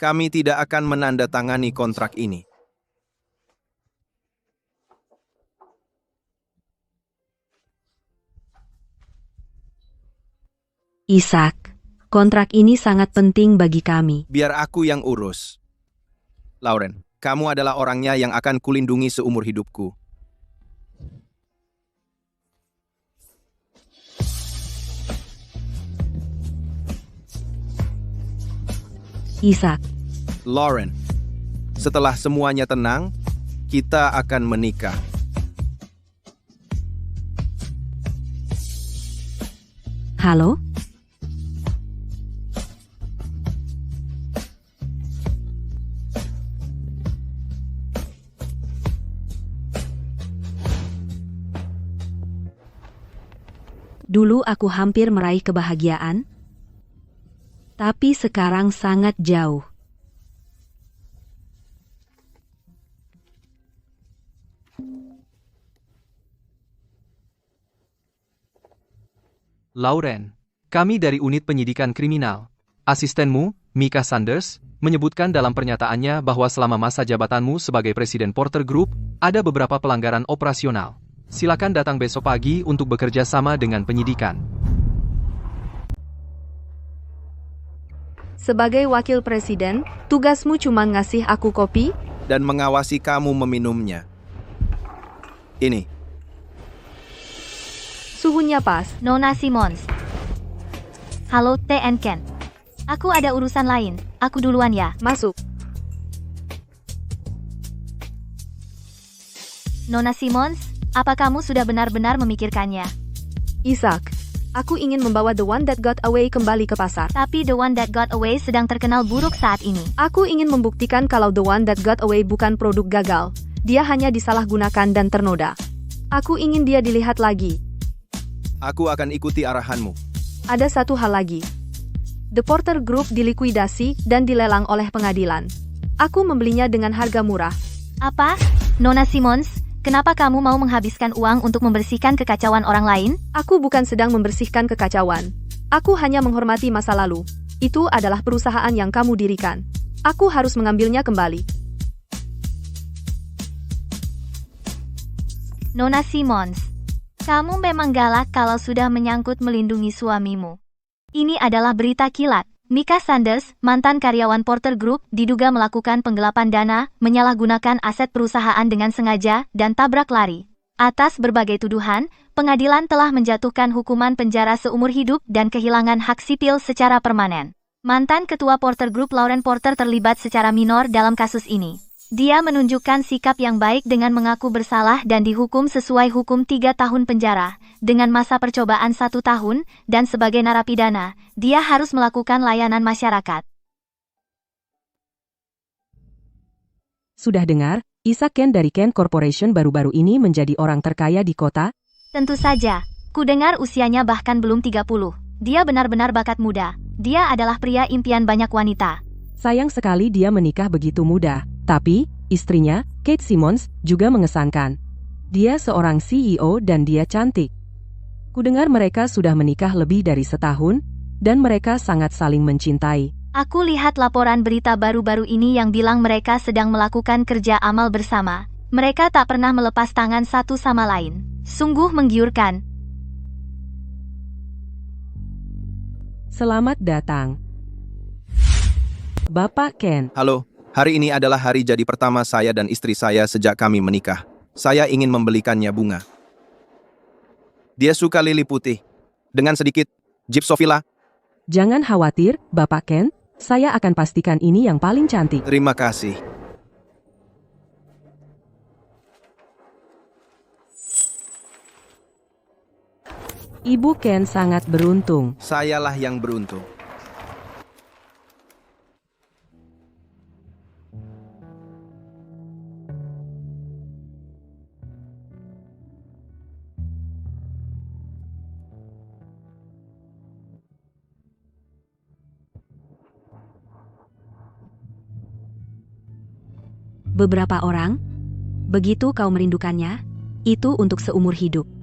Kami tidak akan menandatangani kontrak ini. Isaac, kontrak ini sangat penting bagi kami. Biar aku yang urus. Lauren, kamu adalah orangnya yang akan kulindungi seumur hidupku. Isaac. Lauren, setelah semuanya tenang, kita akan menikah. Halo? Dulu aku hampir meraih kebahagiaan, tapi sekarang sangat jauh. Lauren, kami dari unit penyidikan kriminal. Asistenmu, Mika Sanders, menyebutkan dalam pernyataannya bahwa selama masa jabatanmu sebagai Presiden Porter Group, ada beberapa pelanggaran operasional. Silakan datang besok pagi untuk bekerja sama dengan penyidikan. Sebagai wakil presiden, tugasmu cuma ngasih aku kopi? Dan mengawasi kamu meminumnya. Ini. Suhunya pas. Nona Simmons. Halo, TN Ken. Aku ada urusan lain. Aku duluan ya. Masuk. Nona Simmons, apa kamu sudah benar-benar memikirkannya? Isaac, aku ingin membawa The One That Got Away kembali ke pasar. Tapi The One That Got Away sedang terkenal buruk saat ini. Aku ingin membuktikan kalau The One That Got Away bukan produk gagal. Dia hanya disalahgunakan dan ternoda. Aku ingin dia dilihat lagi. Aku akan ikuti arahanmu. Ada satu hal lagi. The Porter Group dilikuidasi dan dilelang oleh pengadilan. Aku membelinya dengan harga murah. Apa? Nona Simmons, kenapa kamu mau menghabiskan uang untuk membersihkan kekacauan orang lain? Aku bukan sedang membersihkan kekacauan. Aku hanya menghormati masa lalu. Itu adalah perusahaan yang kamu dirikan. Aku harus mengambilnya kembali. Nona Simmons, kamu memang galak kalau sudah menyangkut melindungi suamimu. Ini adalah berita kilat. Mika Sanders, mantan karyawan Porter Group, diduga melakukan penggelapan dana, menyalahgunakan aset perusahaan dengan sengaja, dan tabrak lari. Atas berbagai tuduhan, pengadilan telah menjatuhkan hukuman penjara seumur hidup dan kehilangan hak sipil secara permanen. Mantan ketua Porter Group Lauren Porter terlibat secara minor dalam kasus ini. Dia menunjukkan sikap yang baik dengan mengaku bersalah dan dihukum sesuai hukum 3 tahun penjara, dengan masa percobaan 1 tahun, dan sebagai narapidana, dia harus melakukan layanan masyarakat. Sudah dengar, Isaac Ken dari Ken Corporation baru-baru ini menjadi orang terkaya di kota? Tentu saja, ku dengar usianya bahkan belum 30. Dia benar-benar bakat muda. Dia adalah pria impian banyak wanita. Sayang sekali dia menikah begitu muda. Tapi, istrinya, Kate Simmons, juga mengesankan. Dia seorang CEO dan dia cantik. Kudengar mereka sudah menikah lebih dari setahun, dan mereka sangat saling mencintai. Aku lihat laporan berita baru-baru ini yang bilang mereka sedang melakukan kerja amal bersama. Mereka tak pernah melepas tangan satu sama lain. Sungguh menggiurkan. Selamat datang, Bapak Ken. Halo. Hari ini adalah hari jadi pertama saya dan istri saya sejak kami menikah. Saya ingin membelikannya bunga. Dia suka lili putih. Dengan sedikit gypsophylla. Jangan khawatir, Bapak Ken. Saya akan pastikan ini yang paling cantik. Terima kasih. Ibu Ken sangat beruntung. Sayalah yang beruntung. Beberapa orang, begitu kau merindukannya, itu untuk seumur hidup.